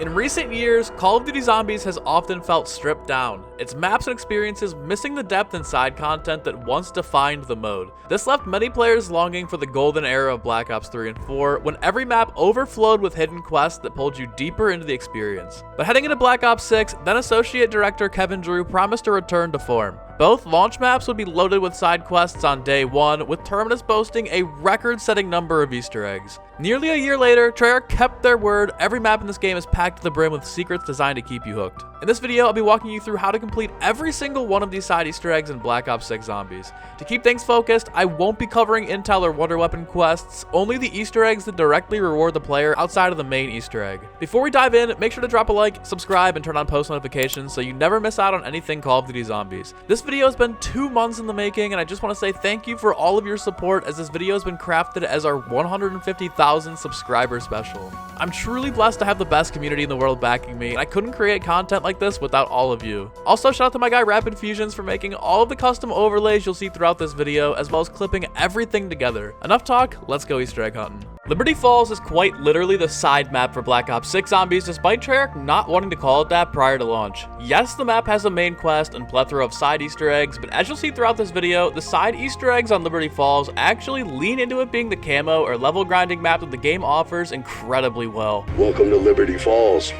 In recent years, Call of Duty Zombies has often felt stripped down, its maps and experiences missing the depth and side content that once defined the mode. This left many players longing for the golden era of Black Ops 3 and 4, when every map overflowed with hidden quests that pulled you deeper into the experience. But heading into Black Ops 6, then Associate Director Kevin Drew promised a return to form. Both launch maps would be loaded with side quests on day one, with Terminus boasting a record-setting number of Easter eggs. Nearly a year later, Treyarch kept their word. Every map in this game is packed to the brim with secrets designed to keep you hooked. In this video, I'll be walking you through how to complete every single one of these side Easter eggs in Black Ops 6 Zombies. To keep things focused, I won't be covering intel or wonder weapon quests, only the Easter eggs that directly reward the player outside of the main Easter egg. Before we dive in, make sure to drop a like, subscribe, and turn on post notifications so you never miss out on anything Call of Duty Zombies. This video has been 2 months in the making, and I just want to say thank you for all of your support, as this video has been crafted as our 150,000 subscriber special. I'm truly blessed to have the best community in the world backing me, and I couldn't create content like this without all of you. Also, shout out to my guy Rapid Fusions for making all of the custom overlays you'll see throughout this video, as well as clipping everything together. Enough talk, let's go Easter egg hunting. Liberty Falls is quite literally the side map for Black Ops 6 Zombies, despite Treyarch not wanting to call it that prior to launch. Yes, the map has a main quest and plethora of side Easter eggs, but as you'll see throughout this video, the side Easter eggs on Liberty Falls actually lean into it being the camo or level grinding map that the game offers incredibly well. Welcome to Liberty Falls.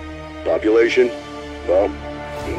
Population? Well,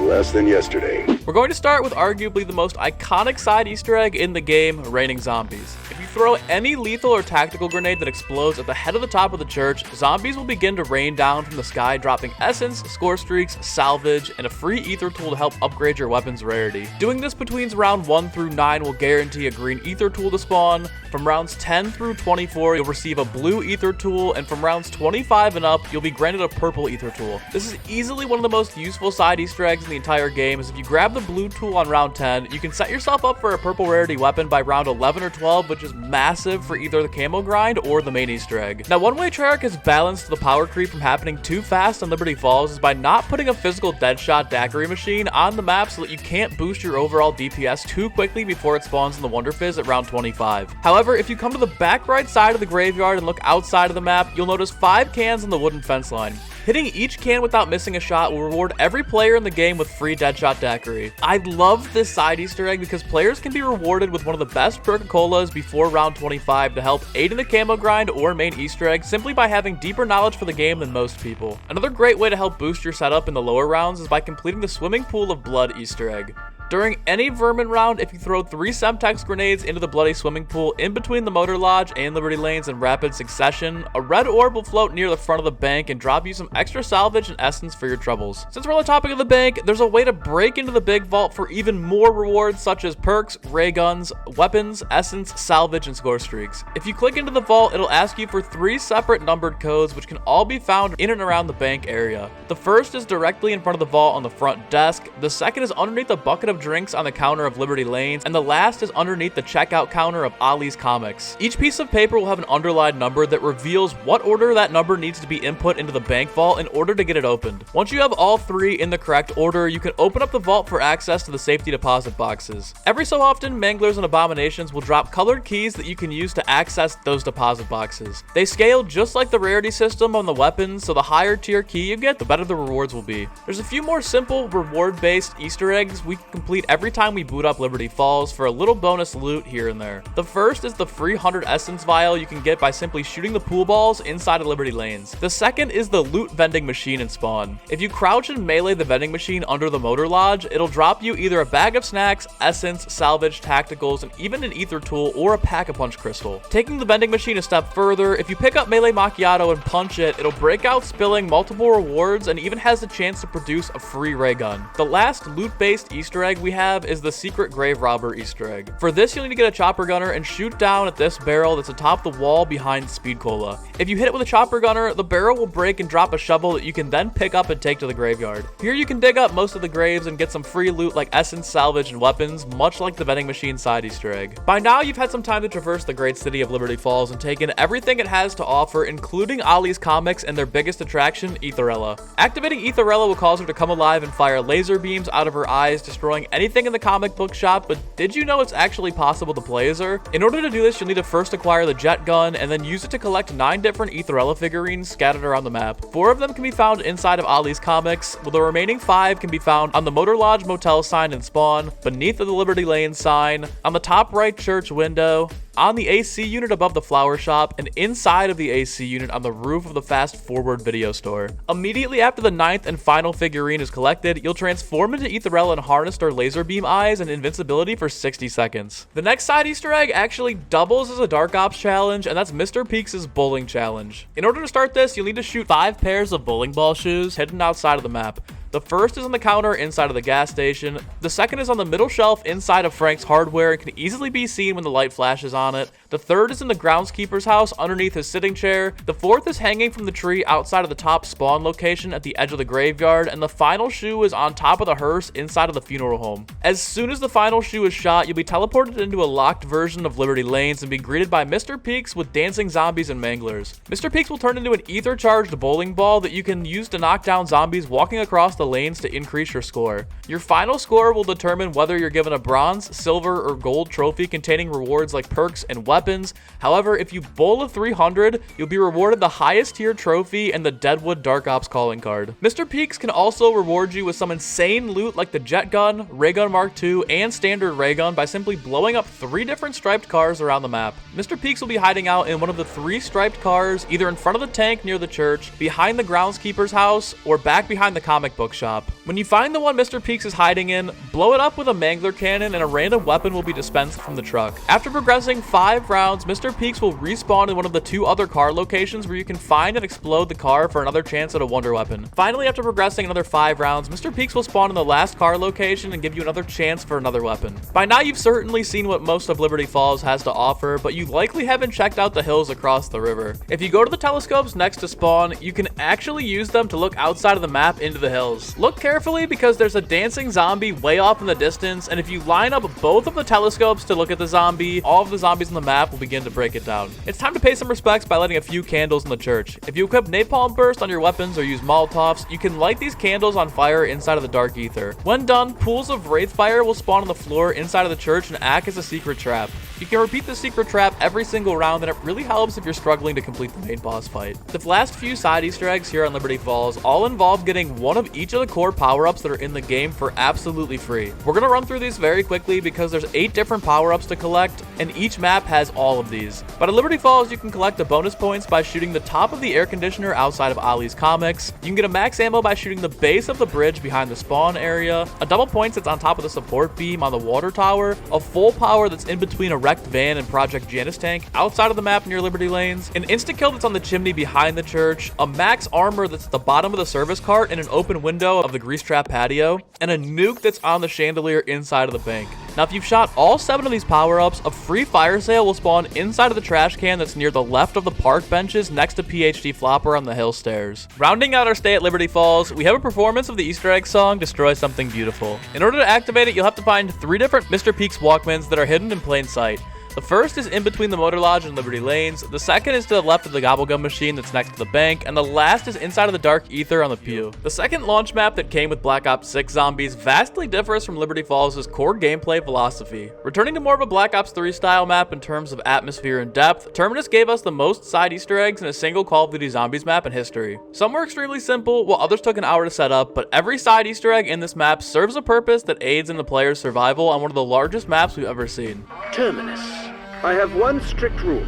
less than yesterday. We're going to start with arguably the most iconic side Easter egg in the game, Raining Zombies. If you throw any lethal or tactical grenade that explodes at the head of the top of the church, zombies will begin to rain down from the sky, dropping essence, score streaks, salvage, and a free ether tool to help upgrade your weapon's rarity. Doing this between round 1 through 9 will guarantee a green ether tool to spawn. From rounds 10 through 24, you'll receive a blue ether tool, and from rounds 25 and up, you'll be granted a purple ether tool. This is easily one of the most useful side Easter eggs in the entire game, as if you grab the blue tool on round 10, you can set yourself up for a purple rarity weapon by round 11 or 12, which is massive for either the camo grind or the main Easter egg. Now, one way Treyarch has balanced the power creep from happening too fast on Liberty Falls is by not putting a physical deadshot daiquiri machine on the map so that you can't boost your overall DPS too quickly before it spawns in the Wonder Fizz at round 25. However, if you come to the back right side of the graveyard and look outside of the map, you'll notice 5 cans on the wooden fence line. Hitting each can without missing a shot will reward every player in the game with free Deadshot Daiquiri. I love this side Easter egg because players can be rewarded with one of the best Coca-Colas before round 25 to help aid in the camo grind or main Easter egg simply by having deeper knowledge for the game than most people. Another great way to help boost your setup in the lower rounds is by completing the Swimming Pool of Blood Easter egg. During any Vermin round, if you throw 3 Semtex grenades into the bloody swimming pool in between the Motor Lodge and Liberty Lanes in rapid succession, a red orb will float near the front of the bank and drop you some extra salvage and essence for your troubles. Since we're on the topic of the bank, there's a way to break into the big vault for even more rewards such as perks, ray guns, weapons, essence, salvage, and score streaks. If you click into the vault, it'll ask you for 3 separate numbered codes which can all be found in and around the bank area. The first is directly in front of the vault on the front desk, the second is underneath the bucket of drinks on the counter of Liberty Lanes, and the last is underneath the checkout counter of Ollie's Comics. Each piece of paper will have an underlined number that reveals what order that number needs to be input into the bank vault in order to get it opened. Once you have all 3 in the correct order, you can open up the vault for access to the safety deposit boxes. Every so often, Manglers and Abominations will drop colored keys that you can use to access those deposit boxes. They scale just like the rarity system on the weapons, so the higher tier key you get, the better the rewards will be. There's a few more simple reward-based Easter eggs we can complete every time we boot up Liberty Falls for a little bonus loot here and there. The first is the free 100 Essence Vial you can get by simply shooting the pool balls inside of Liberty Lanes. The second is the loot vending machine in spawn. If you crouch and melee the vending machine under the Motor Lodge, it'll drop you either a bag of snacks, essence, salvage, tacticals, and even an ether tool or a pack-a-punch crystal. Taking the vending machine a step further, if you pick up melee macchiato and punch it, it'll break out spilling multiple rewards and even has the chance to produce a free ray gun. The last loot-based Easter egg we have is the secret grave robber Easter egg. For this, you'll need to get a chopper gunner and shoot down at this barrel that's atop the wall behind Speed Cola. If you hit it with a chopper gunner, the barrel will break and drop a shovel that you can then pick up and take to the graveyard. Here you can dig up most of the graves and get some free loot like essence, salvage, and weapons, much like the vending machine side Easter egg. By now, you've had some time to traverse the great city of Liberty Falls and take in everything it has to offer, including Ollie's Comics and their biggest attraction, Aetherella. Activating Aetherella will cause her to come alive and fire laser beams out of her eyes, destroying throwing anything in the comic book shop, but did you know it's actually possible to play as her? In order to do this, you'll need to first acquire the jet gun and then use it to collect 9 different Aetherella figurines scattered around the map. 4 of them can be found inside of Ollie's comics, while the remaining 5 can be found on the Motor Lodge Motel sign in Spawn, beneath the Liberty Lane sign, on the top right church window, on the AC unit above the flower shop, and inside of the AC unit on the roof of the Fast Forward video store. Immediately after the 9th and final figurine is collected, you'll transform into Aetherella and harness her laser beam eyes and invincibility for 60 seconds. The next side Easter egg actually doubles as a Dark Ops challenge, and that's Mr. Peaks' bowling challenge. In order to start this, you'll need to shoot 5 pairs of bowling ball shoes hidden outside of the map. The first is on the counter inside of the gas station. The second is on the middle shelf inside of Frank's hardware and can easily be seen when the light flashes on it. The third is in the groundskeeper's house underneath his sitting chair. The fourth is hanging from the tree outside of the top spawn location at the edge of the graveyard. And the final shoe is on top of the hearse inside of the funeral home. As soon as the final shoe is shot, you'll be teleported into a locked version of Liberty Lanes and be greeted by Mr. Peaks with dancing zombies and manglers. Mr. Peaks will turn into an ether-charged bowling ball that you can use to knock down zombies walking across the lanes to increase your score. Your final score will determine whether you're given a bronze, silver, or gold trophy containing rewards like perks and weapons. However, if you bowl a 300, you'll be rewarded the highest tier trophy and the Deadwood Dark Ops calling card. Mr. Peaks can also reward you with some insane loot like the jet gun, ray gun Mark II, and standard ray gun by simply blowing up 3 different striped cars around the map. Mr. Peaks will be hiding out in one of the 3 striped cars, either in front of the tank near the church, behind the groundskeeper's house, or back behind the comic book shop. When you find the one Mr. Peaks is hiding in, blow it up with a mangler cannon and a random weapon will be dispensed from the truck. After progressing 5 rounds, Mr. Peaks will respawn in one of the 2 other car locations where you can find and explode the car for another chance at a wonder weapon. Finally, after progressing another 5 rounds, Mr. Peaks will spawn in the last car location and give you another chance for another weapon. By now, you've certainly seen what most of Liberty Falls has to offer, but you likely haven't checked out the hills across the river. If you go to the telescopes next to spawn, you can actually use them to look outside of the map into the hills. Look carefully because there's a dancing zombie way off in the distance, and if you line up both of the telescopes to look at the zombie, all of the zombies on the map will begin to break it down. It's time to pay some respects by lighting a few candles in the church. If you equip napalm burst on your weapons or use molotovs, you can light these candles on fire inside of the dark ether. When done, pools of wraith fire will spawn on the floor inside of the church and act as a secret trap. You can repeat the secret trap every single round, and it really helps if you're struggling to complete the main boss fight. The last few side Easter eggs here on Liberty Falls all involve getting one of each of the core power-ups that are in the game for absolutely free. We're gonna run through these very quickly because there's 8 different power-ups to collect, and each map has all of these. But at Liberty Falls, you can collect the bonus points by shooting the top of the air conditioner outside of Ollie's comics. You can get a max ammo by shooting the base of the bridge behind the spawn area, a double points that's on top of the support beam on the water tower, a full power that's in between a wrecked van and Project Janus tank outside of the map near Liberty Lanes, an insta-kill that's on the chimney behind the church, a max armor that's at the bottom of the service cart in an open window of the grease trap patio, and a nuke that's on the chandelier inside of the bank. Now, if you've shot all 7 of these power-ups, a free fire sale will spawn inside of the trash can that's near the left of the park benches next to PhD Flopper on the hill stairs. Rounding out our stay at Liberty Falls, we have a performance of the Easter egg song, Destroy Something Beautiful. In order to activate it, you'll have to find 3 different Mr. Peaks Walkmans that are hidden in plain sight. The first is in between the Motor Lodge and Liberty Lanes, the second is to the left of the Gobblegum machine that's next to the bank, and the last is inside of the dark ether on the pew. The second launch map that came with Black Ops 6 Zombies vastly differs from Liberty Falls' core gameplay philosophy. Returning to more of a Black Ops 3 style map in terms of atmosphere and depth, Terminus gave us the most side Easter eggs in a single Call of Duty Zombies map in history. Some were extremely simple, while others took an hour to set up, but every side Easter egg in this map serves a purpose that aids in the player's survival on one of the largest maps we've ever seen. Terminus. I have one strict rule.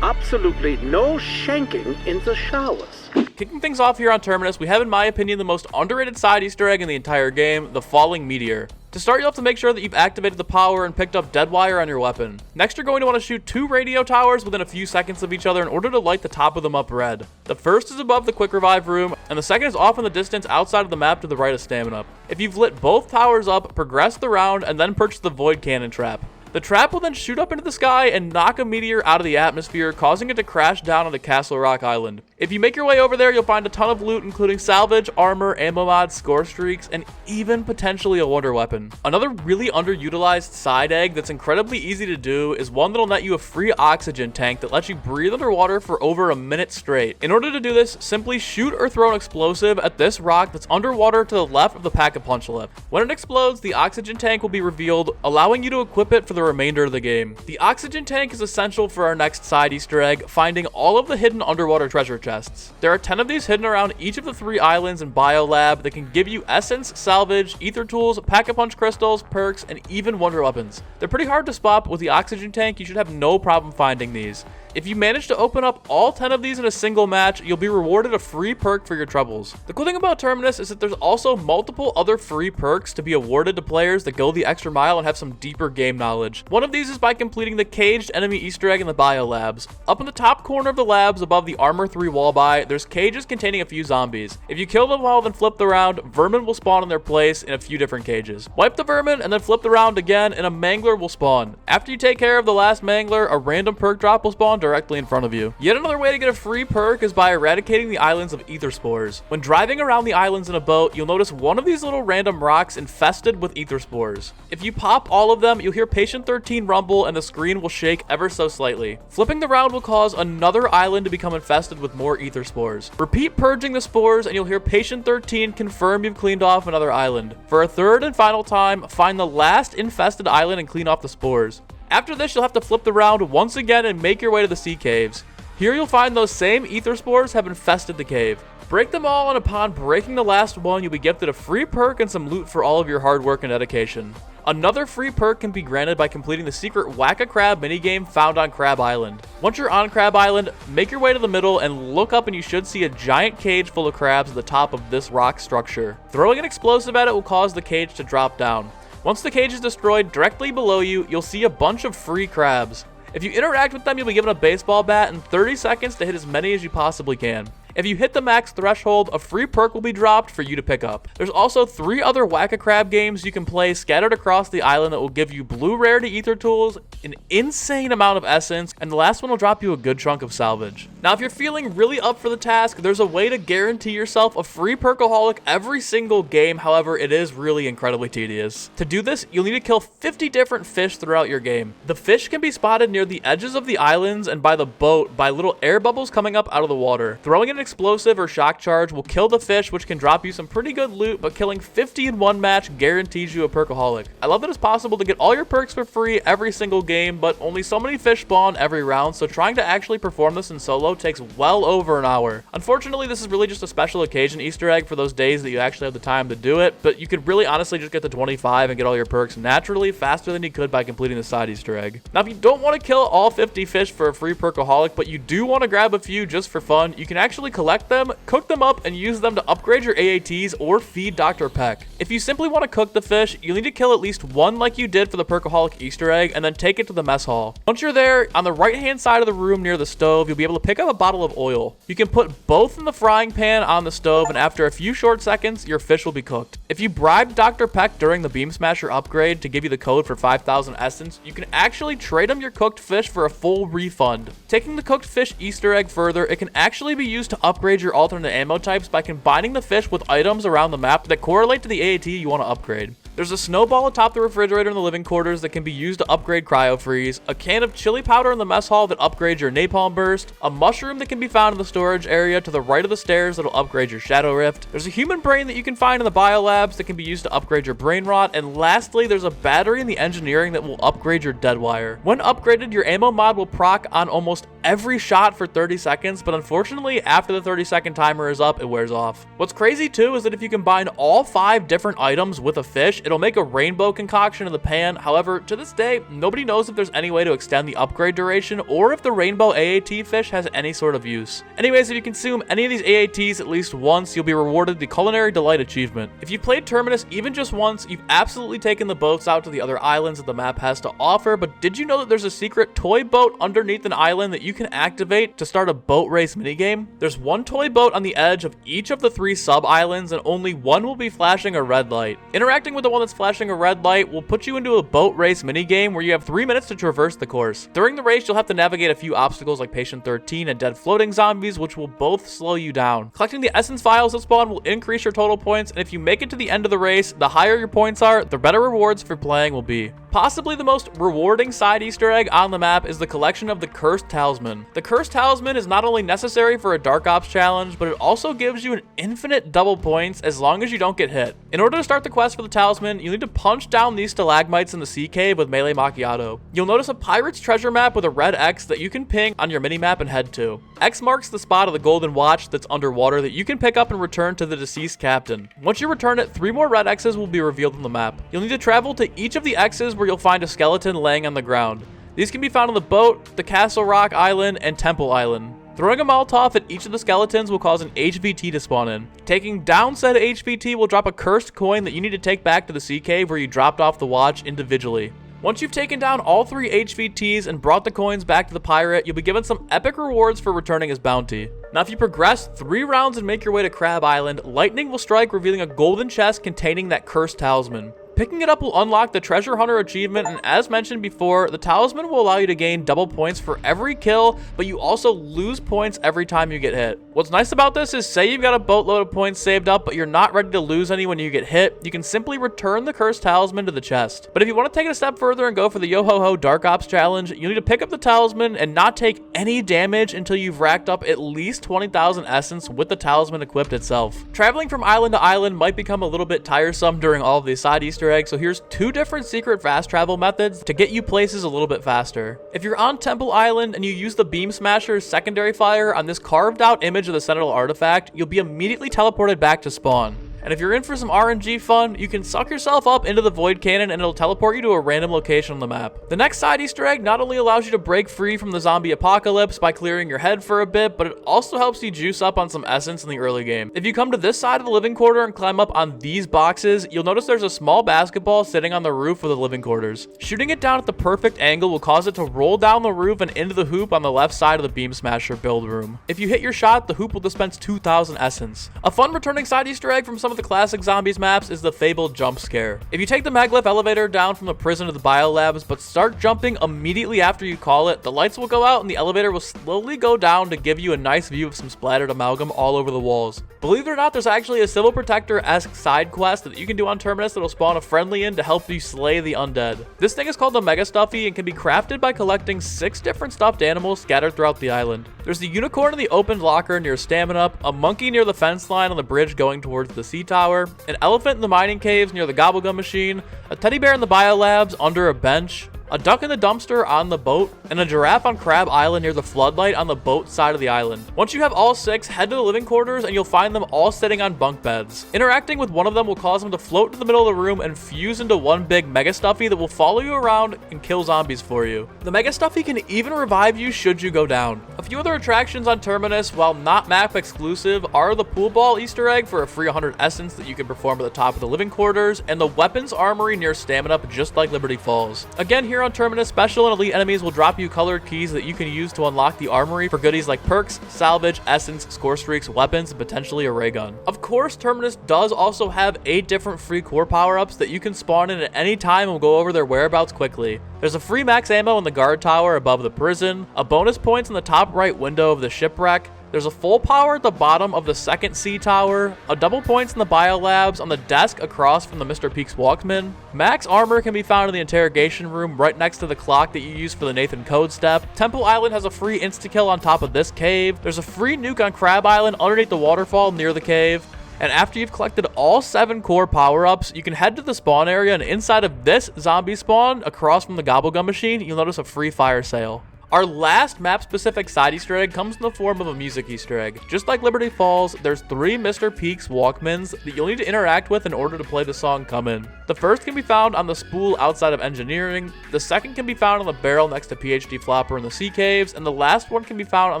Absolutely no shanking in the showers. Kicking things off here on Terminus, we have, in my opinion, the most underrated side Easter egg in the entire game, the falling meteor. To start, you'll have to make sure that you've activated the power and picked up dead wire on your weapon. Next, you're going to want to shoot 2 radio towers within a few seconds of each other in order to light the top of them up red. The first is above the quick revive room, and the second is off in the distance outside of the map to the right of stamina. If you've lit both towers up, progress the round, and then purchase the void cannon trap. The trap will then shoot up into the sky and knock a meteor out of the atmosphere, causing it to crash down onto Castle Rock Island. If you make your way over there, you'll find a ton of loot, including salvage, armor, ammo mods, score streaks, and even potentially a wonder weapon. Another really underutilized side egg that's incredibly easy to do is one that'll net you a free oxygen tank that lets you breathe underwater for over a minute straight. In order to do this, simply shoot or throw an explosive at this rock that's underwater to the left of the pack-a-punch lift. When it explodes, the oxygen tank will be revealed, allowing you to equip it for the remainder of the game. The oxygen tank is essential for our next side Easter egg, finding all of the hidden underwater treasure chests. There are 10 of these hidden around each of the 3 islands in Biolab that can give you essence, salvage, ether tools, pack-a-punch crystals, perks, and even wonder weapons. They're pretty hard to spot, but with the oxygen tank, you should have no problem finding these. If you manage to open up all 10 of these in a single match, you'll be rewarded a free perk for your troubles. The cool thing about Terminus is that there's also multiple other free perks to be awarded to players that go the extra mile and have some deeper game knowledge. One of these is by completing the caged enemy Easter egg in the Bio Labs. Up in the top corner of the labs above the Armor 3 wall buy, there's cages containing a few zombies. If you kill them all then flip the round, vermin will spawn in their place in a few different cages. Wipe the vermin and then flip the round again and a mangler will spawn. After you take care of the last mangler, a random perk drop will spawn directly in front of you. Yet another way to get a free perk is by eradicating the islands of ether spores. When driving around the islands in a boat, you'll notice one of these little random rocks infested with ether spores. If you pop all of them, you'll hear Patient 13 rumble and the screen will shake ever so slightly. Flipping the round will cause another island to become infested with more ether spores. Repeat purging the spores and you'll hear Patient 13 confirm you've cleaned off another island. For a third and final time, find the last infested island and clean off the spores. After this, you'll have to flip the round once again and make your way to the sea caves. Here you'll find those same ether spores have infested the cave. Break them all, and upon breaking the last one, you'll be gifted a free perk and some loot for all of your hard work and dedication. Another free perk can be granted by completing the secret Whack-a-Crab minigame found on Crab Island. Once you're on Crab Island, make your way to the middle and look up and you should see a giant cage full of crabs at the top of this rock structure. Throwing an explosive at it will cause the cage to drop down. Once the cage is destroyed, directly below you, you'll see a bunch of free crabs. If you interact with them, you'll be given a baseball bat and 30 seconds to hit as many as you possibly can. If you hit the max threshold, a free perk will be dropped for you to pick up. There's also 3 other Whack-a-Crab games you can play scattered across the island that will give you blue rarity ether tools, an insane amount of essence, and the last one will drop you a good chunk of salvage. Now, if you're feeling really up for the task, there's a way to guarantee yourself a free perkaholic every single game. However, it is really incredibly tedious. To do this, you'll need to kill 50 different fish throughout your game. The fish can be spotted near the edges of the islands and by the boat by little air bubbles coming up out of the water. Throwing an explosive or shock charge will kill the fish, which can drop you some pretty good loot, but killing 50 in one match guarantees you a perkaholic. I love that it's possible to get all your perks for free every single game, but only so many fish spawn every round, so trying to actually perform this in solo takes well over an hour. Unfortunately, this is really just a special occasion Easter egg for those days that you actually have the time to do it, but you could really honestly just get to 25 and get all your perks naturally faster than you could by completing the side Easter egg. Now, if you don't want to kill all 50 fish for a free perkaholic, but you do want to grab a few just for fun, you can actually collect them, cook them up, and use them to upgrade your AATs or feed Dr. Peck. If you simply want to cook the fish, you'll need to kill at least one like you did for the perkaholic Easter egg, and then take it to the mess hall. Once you're there, on the right hand side of the room near the stove, you'll be able to pick up a bottle of oil. You can put both in the frying pan on the stove, and after a few short seconds, your fish will be cooked. If you bribed Dr. Peck during the Beam Smasher upgrade to give you the code for 5,000 essence, you can actually trade him your cooked fish for a full refund. Taking the cooked fish Easter egg further, it can actually be used to upgrade your alternate ammo types by combining the fish with items around the map that correlate to the AAT you want to upgrade. There's a snowball atop the refrigerator in the living quarters that can be used to upgrade cryo freeze, a can of chili powder in the mess hall that upgrades your napalm burst, a mushroom that can be found in the storage area to the right of the stairs that'll upgrade your shadow rift. There's a human brain that you can find in the biolabs that can be used to upgrade your brain rot, and lastly, there's a battery in the engineering that will upgrade your dead wire. When upgraded, your ammo mod will proc on almost every shot for 30 seconds, but unfortunately, after the 30-second timer is up, it wears off. What's crazy too is that if you combine all 5 different items with a fish, it'll make a rainbow concoction in the pan. However, to this day, nobody knows if there's any way to extend the upgrade duration or if the rainbow AAT fish has any sort of use. Anyways, if you consume any of these AATs at least once, you'll be rewarded the Culinary Delight achievement. If you've played Terminus even just once, you've absolutely taken the boats out to the other islands that the map has to offer, but did you know that there's a secret toy boat underneath an island that you you can activate to start a boat race minigame. There's one toy boat on the edge of each of the 3 sub-islands, and only one will be flashing a red light. Interacting with the one that's flashing a red light will put you into a boat race minigame where you have 3 minutes to traverse the course. During the race, you'll have to navigate a few obstacles like Patient 13 and dead floating zombies, which will both slow you down. Collecting the essence vials that spawn will increase your total points, and if you make it to the end of the race, the higher your points are, the better rewards for playing will be. Possibly the most rewarding side Easter egg on the map is the collection of the Cursed Talisman. The Cursed Talisman is not only necessary for a Dark Ops challenge, but it also gives you an infinite double points as long as you don't get hit. In order to start the quest for the talisman, you'll need to punch down these stalagmites in the sea cave with melee macchiato. You'll notice a pirate's treasure map with a red X that you can ping on your minimap and head to. X marks the spot of the golden watch that's underwater that you can pick up and return to the deceased captain. Once you return it, 3 more red X's will be revealed on the map. You'll need to travel to each of the X's where you'll find a skeleton laying on the ground. These can be found on the boat, the Castle Rock Island, and Temple Island. Throwing a Molotov at each of the skeletons will cause an HVT to spawn in. Taking down said HVT will drop a cursed coin that you need to take back to the sea cave where you dropped off the watch individually. Once you've taken down all 3 HVTs and brought the coins back to the pirate, you'll be given some epic rewards for returning his bounty. Now, if you progress 3 rounds and make your way to Crab Island, lightning will strike, revealing a golden chest containing that cursed talisman. Picking it up will unlock the Treasure Hunter achievement, and as mentioned before, the talisman will allow you to gain double points for every kill, but you also lose points every time you get hit. What's nice about this is, say you've got a boatload of points saved up, but you're not ready to lose any when you get hit, you can simply return the cursed talisman to the chest. But if you want to take it a step further and go for the Yo-Ho-Ho Dark Ops challenge, you need to pick up the talisman and not take any damage until you've racked up at least 20,000 essence with the talisman equipped itself. Traveling from island to island might become a little bit tiresome during all of these side Easter eggs, so here's 2 different secret fast travel methods to get you places a little bit faster. If you're on Temple Island and you use the Beam Smasher's secondary fire on this carved out image of the Citadelle artifact, you'll be immediately teleported back to spawn. And if you're in for some RNG fun, you can suck yourself up into the void cannon and it'll teleport you to a random location on the map. The next side Easter egg not only allows you to break free from the zombie apocalypse by clearing your head for a bit, but it also helps you juice up on some essence in the early game. If you come to this side of the living quarter and climb up on these boxes, you'll notice there's a small basketball sitting on the roof of the living quarters. Shooting it down at the perfect angle will cause it to roll down the roof and into the hoop on the left side of the Beam Smasher build room. If you hit your shot, the hoop will dispense 2,000 essence. A fun returning side Easter egg from some of the classic zombies maps is the fabled jump scare. If you take the maglev elevator down from the prison to the biolabs but start jumping immediately after you call it, the lights will go out and the elevator will slowly go down to give you a nice view of some splattered amalgam all over the walls. Believe it or not, there's actually a Civil Protector-esque side quest that you can do on Terminus that'll spawn a friendly in to help you slay the undead. This thing is called the Mega Stuffy and can be crafted by collecting 6 different stuffed animals scattered throughout the island. There's the unicorn in the opened locker near Stamina Up, a monkey near the fence line on the bridge going towards the sea tower, an elephant in the mining caves near the Gobblegum machine, a teddy bear in the biolabs under a bench, a duck in the dumpster on the boat, and a giraffe on Crab Island near the floodlight on the boat side of the island. Once you have all 6, head to the living quarters and you'll find them all sitting on bunk beds. Interacting with one of them will cause them to float to the middle of the room and fuse into one big Mega Stuffy that will follow you around and kill zombies for you. The Mega Stuffy can even revive you should you go down. A few other attractions on Terminus, while not map exclusive, are the pool ball Easter egg for a free 100 essence that you can perform at the top of the living quarters, and the weapons armory near Stamina Up just like Liberty Falls. Again, here on Terminus, special and elite enemies will drop you colored keys that you can use to unlock the armory for goodies like perks, salvage, essence, score streaks, weapons, and potentially a ray gun. Of course, Terminus does also have 8 different free core power-ups that you can spawn in at any time and we'll go over their whereabouts quickly. There's a free max ammo in the guard tower above the prison, a bonus points in the top right window of the shipwreck, there's a full power at the bottom of the second sea tower, a double points in the biolabs on the desk across from the Mr. Peaks Walkman. Max armor can be found in the interrogation room right next to the clock that you use for the Nathan Code step. Temple Island has a free insta-kill on top of this cave. There's a free nuke on Crab Island underneath the waterfall near the cave. And after you've collected all 7 core power-ups, you can head to the spawn area, and inside of this zombie spawn, across from the Gobblegum machine, you'll notice a free fire sale. Our last map-specific side Easter egg comes in the form of a music Easter egg. Just like Liberty Falls, there's 3 Mr. Peaks Walkmans that you'll need to interact with in order to play the song Come In. The first can be found on the spool outside of engineering, the second can be found on the barrel next to PhD Flopper in the sea caves, and the last one can be found on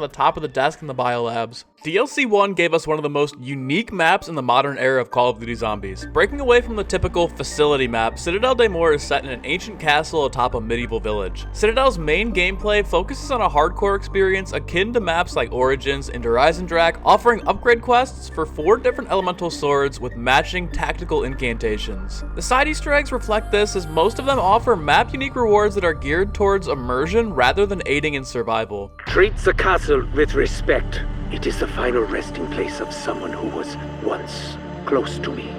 the top of the desk in the biolabs. DLC 1 gave us one of the most unique maps in the modern era of Call of Duty Zombies. Breaking away from the typical facility map, Citadelle des Morts is set in an ancient castle atop a medieval village. Citadelle's main gameplay focuses on a hardcore experience akin to maps like Origins and Horizon Drac, offering upgrade quests for 4 different elemental swords with matching tactical incantations. The side Easter eggs reflect this, as most of them offer map-unique rewards that are geared towards immersion rather than aiding in survival. Treat the castle with respect. It is the final resting place of someone who was once close to me.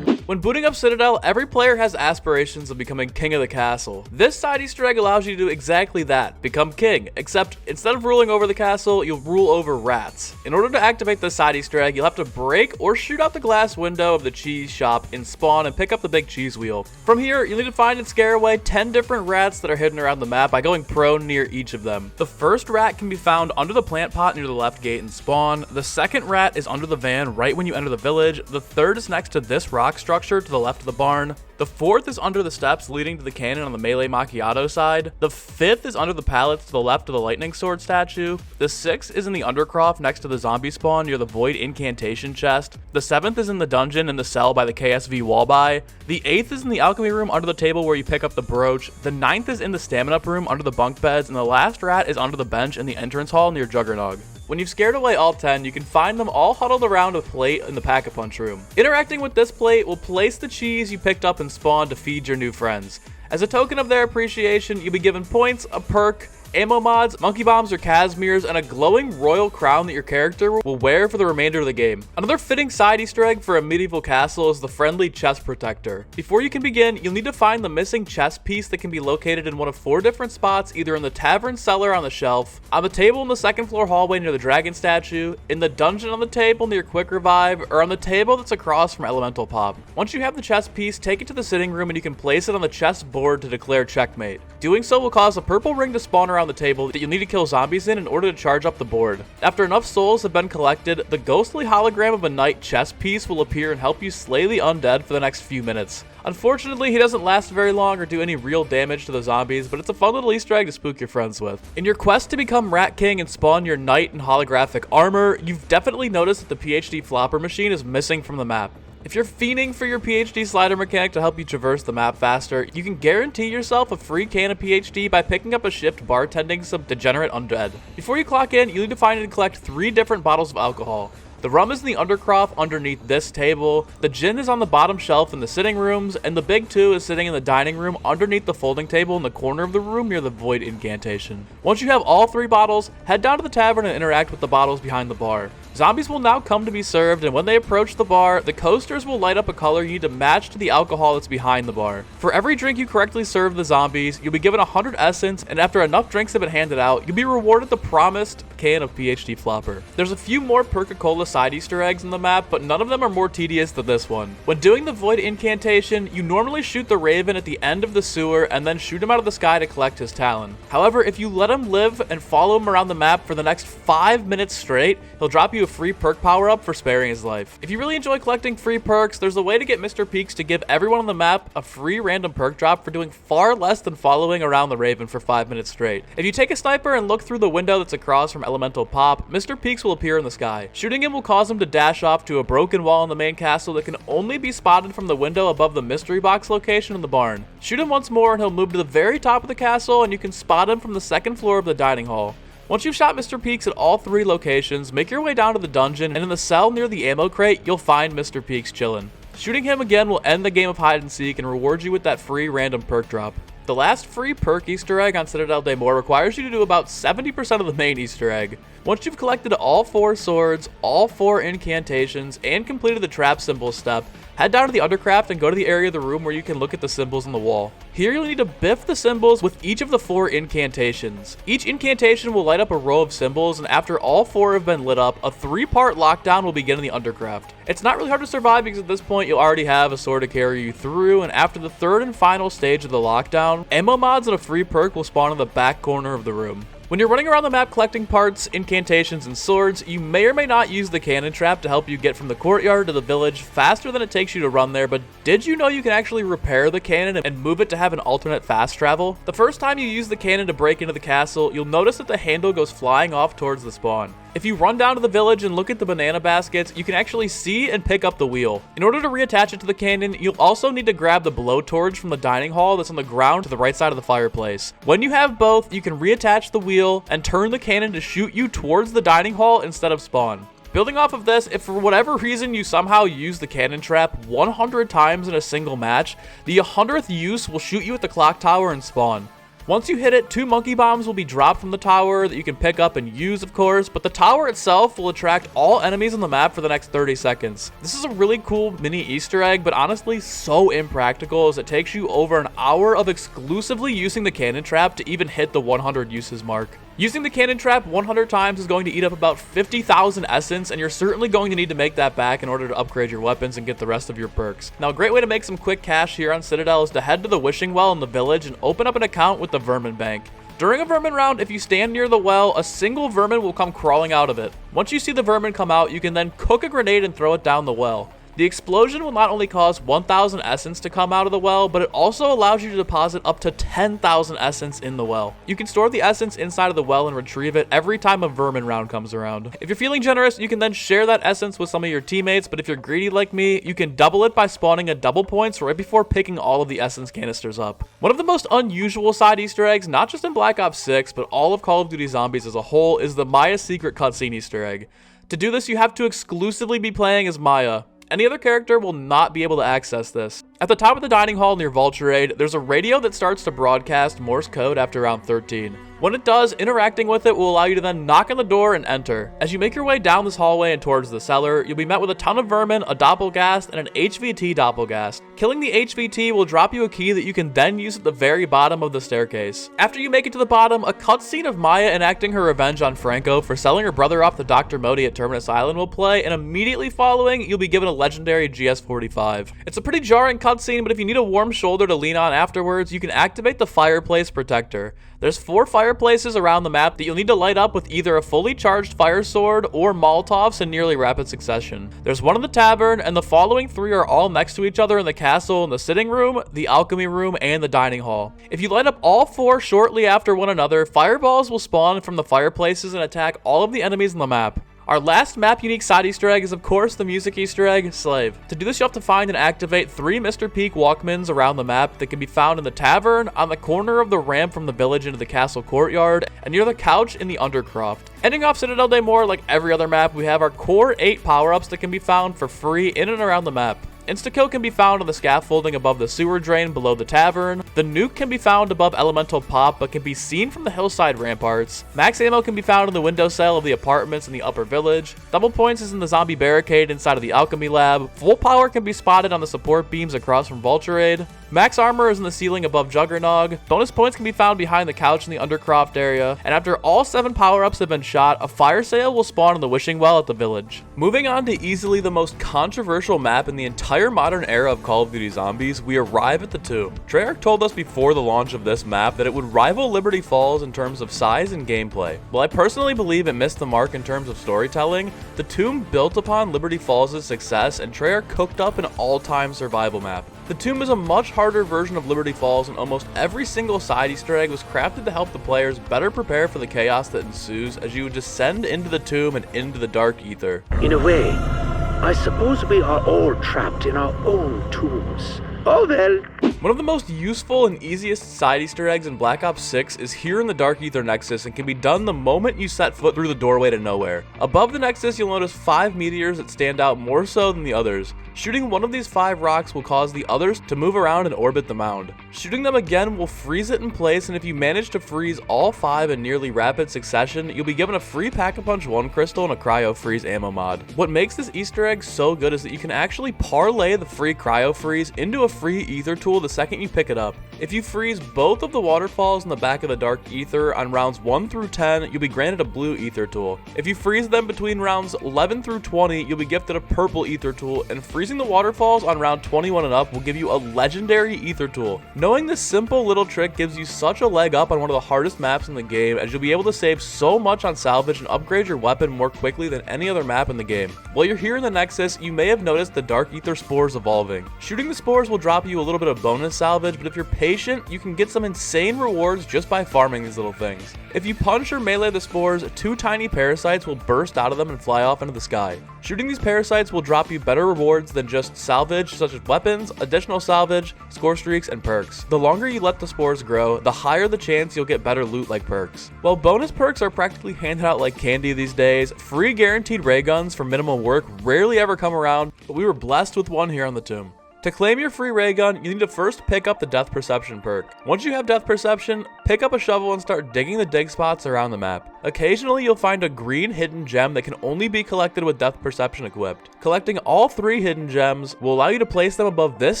When booting up Citadelle, every player has aspirations of becoming king of the castle. This side Easter egg allows you to do exactly that, become king, except instead of ruling over the castle, you'll rule over rats. In order to activate this side Easter egg, you'll have to break or shoot out the glass window of the cheese shop in spawn and pick up the big cheese wheel. From here, you'll need to find and scare away 10 different rats that are hidden around the map by going prone near each of them. The first rat can be found under the plant pot near the left gate in spawn. The second rat is under the van right when you enter the village. The third is next to this rock structure to the left of the barn. The fourth is under the steps leading to the cannon on the melee macchiato side. The fifth is under the pallets to the left of the lightning sword statue. The sixth is in the undercroft next to the zombie spawn near the void incantation chest. The seventh is in the dungeon in the cell by the KSV wall by. The eighth is in the alchemy room under the table where you pick up the brooch. The ninth is in the stamina room under the bunk beds, and the last rat is under the bench in the entrance hall near Juggernog. When you've scared away all 10, you can find them all huddled around a plate in the Pack-a-Punch room. Interacting with this plate will place the cheese you picked up in spawn to feed your new friends. As a token of their appreciation, you'll be given points, a perk, ammo mods, monkey bombs or Casimirs, and a glowing royal crown that your character will wear for the remainder of the game. Another fitting side Easter egg for a medieval castle is the friendly chest protector. Before you can begin, you'll need to find the missing chest piece that can be located in one of 4 different spots, either in the tavern cellar on the shelf, on the table in the second floor hallway near the dragon statue, in the dungeon on the table near Quick Revive, or on the table that's across from Elemental Pop. Once you have the chest piece, take it to the sitting room and you can place it on the chest board to declare checkmate. Doing so will cause a purple ring to spawn around the table that you'll need to kill zombies in order to charge up the board. After enough souls have been collected, the ghostly hologram of a knight chest piece will appear and help you slay the undead for the next few minutes. Unfortunately, he doesn't last very long or do any real damage to the zombies, but it's a fun little Easter egg to spook your friends with. In your quest to become Rat King and spawn your knight in holographic armor, you've definitely noticed that the PhD flopper machine is missing from the map. If you're fiending for your PhD slider mechanic to help you traverse the map faster, you can guarantee yourself a free can of PhD by picking up a shift bartending some degenerate undead. Before you clock in, you need to find and collect 3 different bottles of alcohol. The rum is in the undercroft underneath this table, the gin is on the bottom shelf in the sitting rooms, and the big 2 is sitting in the dining room underneath the folding table in the corner of the room near the void incantation. Once you have all 3 bottles, head down to the tavern and interact with the bottles behind the bar. Zombies will now come to be served, and when they approach the bar, the coasters will light up a color you need to match to the alcohol that's behind the bar. For every drink you correctly serve the zombies, you'll be given 100 essence, and after enough drinks have been handed out, you'll be rewarded the promised can of PhD flopper. There's a few more Perca-Cola side Easter eggs in the map, but none of them are more tedious than this one. When doing the void incantation, you normally shoot the raven at the end of the sewer and then shoot him out of the sky to collect his talon. However, if you let him live and follow him around the map for the next 5 minutes straight, he'll drop you a free perk power-up for sparing his life. If you really enjoy collecting free perks, there's a way to get Mr. Peaks to give everyone on the map a free random perk drop for doing far less than following around the raven for 5 minutes straight. If you take a sniper and look through the window that's across from Elemental Pop, Mr. Peaks will appear in the sky. Shooting him will cause him to dash off to a broken wall in the main castle that can only be spotted from the window above the mystery box location in the barn. Shoot him once more and he'll move to the very top of the castle, and you can spot him from the second floor of the dining hall. Once you've shot Mr. Peaks at all 3 locations, make your way down to the dungeon, and in the cell near the ammo crate, you'll find Mr. Peaks chillin'. Shooting him again will end the game of hide and seek and reward you with that free random perk drop. The last free perk Easter egg on Citadelle des Morts requires you to do about 70% of the main Easter egg. Once you've collected all 4 swords, all 4 incantations, and completed the trap symbol step, head down to the Undercraft and go to the area of the room where you can look at the symbols on the wall. Here you'll need to biff the symbols with each of the 4 incantations. Each incantation will light up a row of symbols, and after all 4 have been lit up, a 3-part lockdown will begin in the Undercraft. It's not really hard to survive because at this point you'll already have a sword to carry you through, and after the 3rd and final stage of the lockdown, ammo mods and a free perk will spawn in the back corner of the room. When you're running around the map collecting parts, incantations, and swords, you may or may not use the cannon trap to help you get from the courtyard to the village faster than it takes you to run there, but did you know you can actually repair the cannon and move it to have an alternate fast travel? The first time you use the cannon to break into the castle, you'll notice that the handle goes flying off towards the spawn. If you run down to the village and look at the banana baskets, you can actually see and pick up the wheel. In order to reattach it to the cannon, you'll also need to grab the blowtorch from the dining hall that's on the ground to the right side of the fireplace. When you have both, you can reattach the wheel and turn the cannon to shoot you towards the dining hall instead of spawn. Building off of this, if for whatever reason you somehow use the cannon trap 100 times in a single match, the 100th use will shoot you at the clock tower and spawn. Once you hit it, 2 monkey bombs will be dropped from the tower that you can pick up and use, of course, but the tower itself will attract all enemies on the map for the next 30 seconds. This is a really cool mini Easter egg, but honestly so impractical as it takes you over an hour of exclusively using the cannon trap to even hit the 100 uses mark. Using the cannon trap 100 times is going to eat up about 50,000 essence, and you're certainly going to need to make that back in order to upgrade your weapons and get the rest of your perks. Now, a great way to make some quick cash here on Citadelle is to head to the wishing well in the village and open up an account with the Vermin Bank. During a vermin round, if you stand near the well, a single vermin will come crawling out of it. Once you see the vermin come out, you can then cook a grenade and throw it down the well. The explosion will not only cause 1,000 essence to come out of the well, but it also allows you to deposit up to 10,000 essence in the well. You can store the essence inside of the well and retrieve it every time a vermin round comes around. If you're feeling generous, you can then share that essence with some of your teammates, but if you're greedy like me, you can double it by spawning a double points right before picking all of the essence canisters up. One of the most unusual side Easter eggs, not just in Black Ops 6, but all of Call of Duty Zombies as a whole, is the Maya secret cutscene Easter egg. To do this, you have to exclusively be playing as Maya. Any other character will not be able to access this. At the top of the dining hall near Vulturade, there's a radio that starts to broadcast Morse code after round 13. When it does, interacting with it will allow you to then knock on the door and enter. As you make your way down this hallway and towards the cellar, you'll be met with a ton of vermin, a doppelgast, and an HVT doppelgast. Killing the HVT will drop you a key that you can then use at the very bottom of the staircase. After you make it to the bottom, a cutscene of Maya enacting her revenge on Franco for selling her brother off to Dr. Modi at Terminus Island will play, and immediately following, you'll be given a legendary GS-45. It's a pretty jarring cutscene, but if you need a warm shoulder to lean on afterwards, you can activate the Fireplace Protector. There's 4 fireplaces around the map that you'll need to light up with either a fully charged fire sword or Molotovs in nearly rapid succession. There's one in the tavern, and the following 3 are all next to each other in the castle, in the sitting room, the alchemy room, and the dining hall. If you light up all 4 shortly after one another, fireballs will spawn from the fireplaces and attack all of the enemies on the map. Our last map unique side Easter egg is of course the music Easter egg, Slave. To do this, you have to find and activate 3 Mr. Peak Walkmans around the map that can be found in the tavern, on the corner of the ramp from the village into the castle courtyard, and near the couch in the Undercroft. Ending off Citadelle Day More, like every other map, we have our core 8 power-ups that can be found for free in and around the map. Insta-kill can be found on the scaffolding above the sewer drain below the tavern. The nuke can be found above elemental pop but can be seen from the hillside ramparts. Max ammo can be found in the windowsill of the apartments in the upper village. Double points is in the zombie barricade inside of the alchemy lab. Full power can be spotted on the support beams across from Vulturade. Max armor is in the ceiling above Juggernog. Bonus points can be found behind the couch in the Undercroft area. And after all 7 power-ups have been shot, a fire sale will spawn in the wishing well at the village. Moving on to easily the most controversial map in the entire modern era of Call of Duty Zombies, we arrive at the Tomb. Treyarch told us before the launch of this map that it would rival Liberty Falls in terms of size and gameplay. While I personally believe it missed the mark in terms of storytelling, the Tomb built upon Liberty Falls' success, and Treyarch cooked up an all-time survival map. The Tomb is a much harder version of Liberty Falls, and almost every single side Easter egg was crafted to help the players better prepare for the chaos that ensues as you descend into the Tomb and into the dark ether. In a way, I suppose we are all trapped in our own tombs. Oh well. One of the most useful and easiest side Easter eggs in Black Ops 6 is here in the Dark Ether Nexus and can be done the moment you set foot through the doorway to nowhere. Above the Nexus, you'll notice 5 meteors that stand out more so than the others. Shooting one of these 5 rocks will cause the others to move around and orbit the mound. Shooting them again will freeze it in place, and if you manage to freeze all 5 in nearly rapid succession, you'll be given a free Pack-a-Punch 1 crystal and a Cryo Freeze ammo mod. What makes this Easter egg so good is that you can actually parlay the free Cryo Freeze into a free ether tool the second you pick it up. If you freeze both of the waterfalls in the back of the Dark Ether on rounds 1 through 10, you'll be granted a blue ether tool. If you freeze them between rounds 11 through 20, you'll be gifted a purple ether tool, and freezing the waterfalls on round 21 and up will give you a legendary ether tool. Knowing this simple little trick gives you such a leg up on one of the hardest maps in the game, as you'll be able to save so much on salvage and upgrade your weapon more quickly than any other map in the game. While you're here in the Nexus, you may have noticed the Dark Ether spores evolving. Shooting the spores will drop you a little bit of bonus bonus salvage, but if you're patient, you can get some insane rewards just by farming these little things. If you punch or melee the spores, 2 tiny parasites will burst out of them and fly off into the sky. Shooting these parasites will drop you better rewards than just salvage, such as weapons, additional salvage, score streaks, and perks. The longer you let the spores grow, the higher the chance you'll get better loot like perks. While bonus perks are practically handed out like candy these days, free guaranteed ray guns for minimal work rarely ever come around, but we were blessed with one here on the tomb. To claim your free ray gun, you need to first pick up the Death Perception perk. Once you have Death Perception, pick up a shovel and start digging the dig spots around the map. Occasionally, you'll find a green hidden gem that can only be collected with Death Perception equipped. Collecting all 3 hidden gems will allow you to place them above this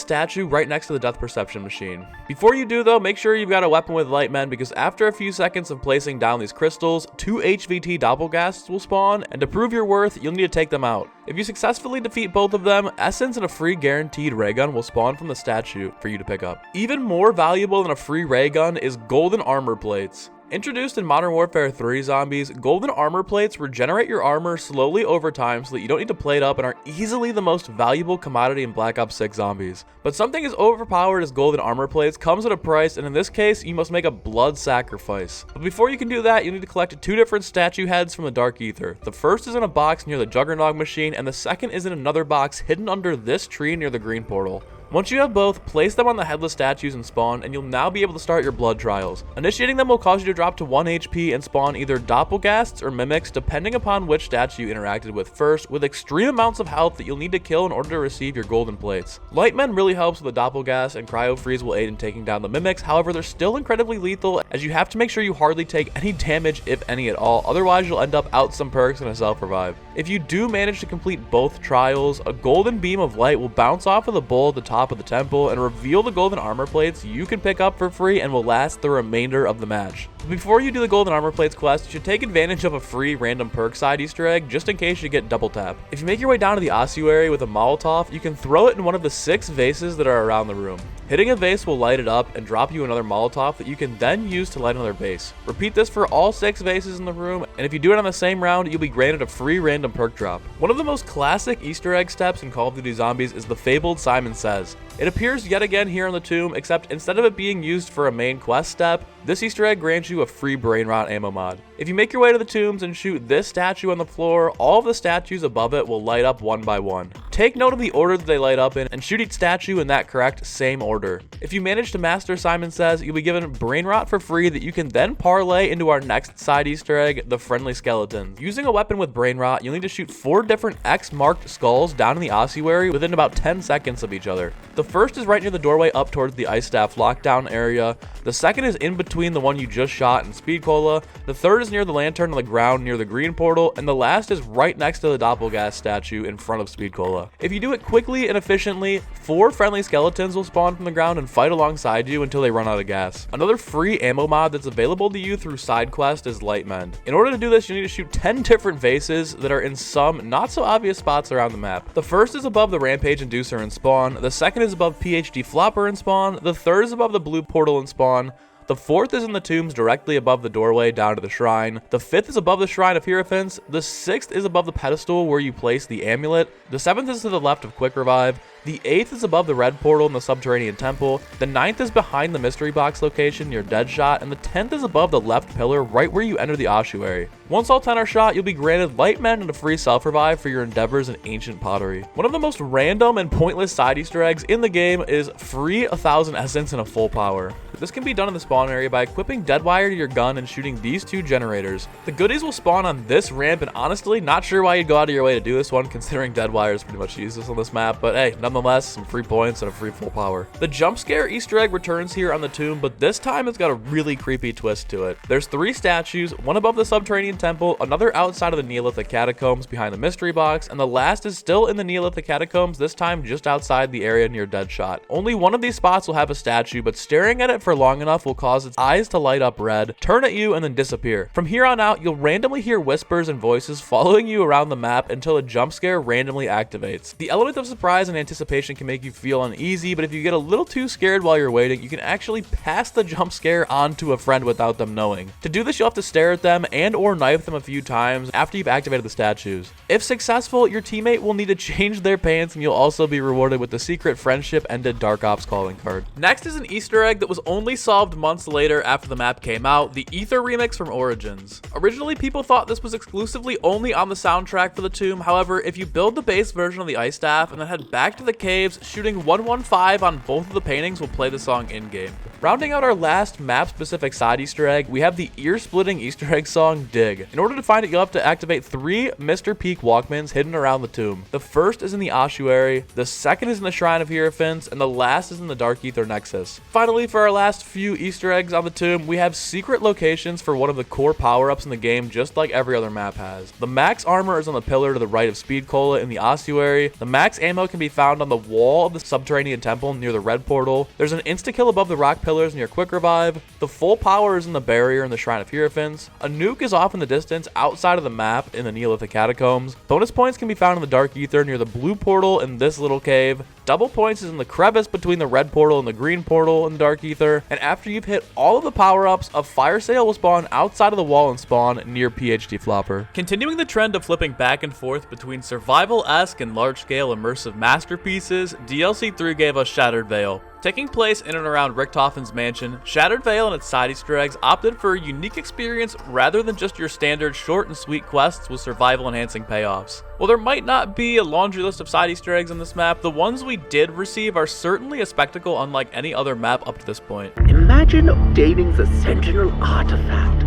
statue right next to the Death Perception machine. Before you do though, make sure you've got a weapon with Lightmen, because after a few seconds of placing down these crystals, 2 HVT doppelgasts will spawn, and to prove your worth, you'll need to take them out. If you successfully defeat both of them, Essence and a free guaranteed ray gun will spawn from the statue for you to pick up. Even more valuable than a free ray gun is golden armor plates. Introduced in Modern Warfare 3 zombies, golden armor plates regenerate your armor slowly over time so that you don't need to plate up and are easily the most valuable commodity in Black Ops 6 zombies. But something as overpowered as golden armor plates comes at a price, and in this case, you must make a blood sacrifice. But before you can do that, you need to collect 2 different statue heads from the Dark Ether. The first is in a box near the Juggernog machine, and the second is in another box hidden under this tree near the green portal. Once you have both, place them on the headless statues and spawn, and you'll now be able to start your blood trials. Initiating them will cause you to drop to 1 HP and spawn either doppelgasts or mimics depending upon which statue you interacted with first, with extreme amounts of health that you'll need to kill in order to receive your golden plates. Lightmen really helps with the doppelgast, and cryo freeze will aid in taking down the mimics. However, they're still incredibly lethal, as you have to make sure you hardly take any damage, if any at all, otherwise you'll end up out some perks and a self-revive. If you do manage to complete both trials, a golden beam of light will bounce off of the bowl at the top of the temple and reveal the golden armor plates you can pick up for free and will last the remainder of the match. Before you do the golden armor plates quest, you should take advantage of a free random perk side Easter egg just in case you get double tap. If you make your way down to the ossuary with a Molotov, you can throw it in one of the 6 vases that are around the room. Hitting a vase will light it up and drop you another Molotov that you can then use to light another vase. Repeat this for all 6 vases in the room, and if you do it on the same round, you'll be granted a free random perk drop. One of the most classic Easter egg steps in Call of Duty Zombies is the fabled Simon Says. It appears yet again here on the tomb, except instead of it being used for a main quest step, this Easter egg grants you a free brain rot ammo mod. If you make your way to the tombs and shoot this statue on the floor, all of the statues above it will light up one by one. Take note of the order that they light up in and shoot each statue in that correct same order. If you manage to master Simon Says, you'll be given brain rot for free that you can then parlay into our next side Easter egg, the friendly skeletons. Using a weapon with brain rot, you'll need to shoot 4 different X-marked skulls down in the ossuary within about 10 seconds of each other. The first is right near the doorway up towards the ice staff lockdown area. The second is in between the one you just shot in Speed Cola. The third is near the lantern on the ground near the green portal, and the last is right next to the doppelgast statue in front of Speed Cola. If you do it quickly and efficiently, 4 friendly skeletons will spawn from the ground and fight alongside you until they run out of gas. Another free ammo mod that's available to you through side quest is Lightmen. In order to do this, you need to shoot 10 different vases that are in some not so obvious spots around the map. The first is above the Rampage Inducer in spawn, the second is above PhD Flopper in spawn, the third is above the blue portal in spawn, the fourth is in the tombs directly above the doorway down to the shrine. The fifth is above the shrine of Hierophants. The sixth is above the pedestal where you place the amulet. The seventh is to the left of Quick Revive. The 8th is above the red portal in the subterranean temple. The 9th is behind the mystery box location near Deadshot, and the 10th is above the left pillar right where you enter the ossuary. Once all 10 are shot, you'll be granted Lightmen and a free self-revive for your endeavors in ancient pottery. One of the most random and pointless side Easter eggs in the game is free 1,000 essence and a full power. This can be done in the spawn area by equipping Deadwire to your gun and shooting these 2 generators. The goodies will spawn on this ramp, and honestly, not sure why you'd go out of your way to do this one, considering Deadwire is pretty much useless on this map, but hey, nonetheless, some free points and a free full power. The jump scare Easter egg returns here on the tomb, but this time it's got a really creepy twist to it. There's 3 statues, one above the subterranean temple, another outside of the Neolithic catacombs behind the mystery box, and the last is still in the Neolithic catacombs, this time just outside the area near Deadshot. Only one of these spots will have a statue, but staring at it for long enough will cause its eyes to light up red, turn at you, and then disappear. From here on out, you'll randomly hear whispers and voices following you around the map until a jump scare randomly activates. The element of surprise and anticipation anticipation can make you feel uneasy, but if you get a little too scared while you're waiting, you can actually pass the jump scare on to a friend without them knowing. To do this, you'll have to stare at them and or knife them a few times after you've activated the statues. If successful, your teammate will need to change their pants, and you'll also be rewarded with the secret friendship ended Dark Ops calling card. Next is an Easter egg that was only solved months later after the map came out, the Ether remix from Origins. Originally, people thought this was exclusively only on the soundtrack for the tomb. However, if you build the base version of the ice staff and then head back to the caves, shooting 115 on both of the paintings will play the song in-game. Rounding out our last map-specific side Easter egg, we have the ear-splitting Easter egg song, Dig. In order to find it, you'll have to activate 3 Mr. Peak Walkmans hidden around the tomb. The first is in the ossuary, the second is in the Shrine of Hierophants, and the last is in the Dark Ether Nexus. Finally, for our last few Easter eggs on the tomb, we have secret locations for one of the core power-ups in the game, just like every other map has. The max armor is on the pillar to the right of Speed Cola in the ossuary. The max ammo can be found on the wall of the subterranean temple near the red portal. There's an insta-kill above the rock pillars near Quick Revive. The full power is in the barrier in the Shrine of Hierophants. A nuke is off in the distance outside of the map in the Neolithic Catacombs. Bonus points can be found in the Dark Ether near the blue portal in this little cave. Double points is in the crevice between the red portal and the green portal in the Dark Ether. And after you've hit all of the power-ups, a fire sale will spawn outside of the wall and spawn near PhD Flopper. Continuing the trend of flipping back and forth between survival-esque and large-scale immersive masterpieces, DLC 3 gave us Shattered Veil. Taking place in and around Richthofen's mansion, Shattered Veil and its side Easter eggs opted for a unique experience rather than just your standard short and sweet quests with survival-enhancing payoffs. While there might not be a laundry list of side Easter eggs in this map, the ones we did receive are certainly a spectacle unlike any other map up to this point. Imagine obtaining the Sentinel artifact,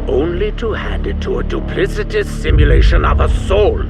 only to hand it to a duplicitous simulation of a soul.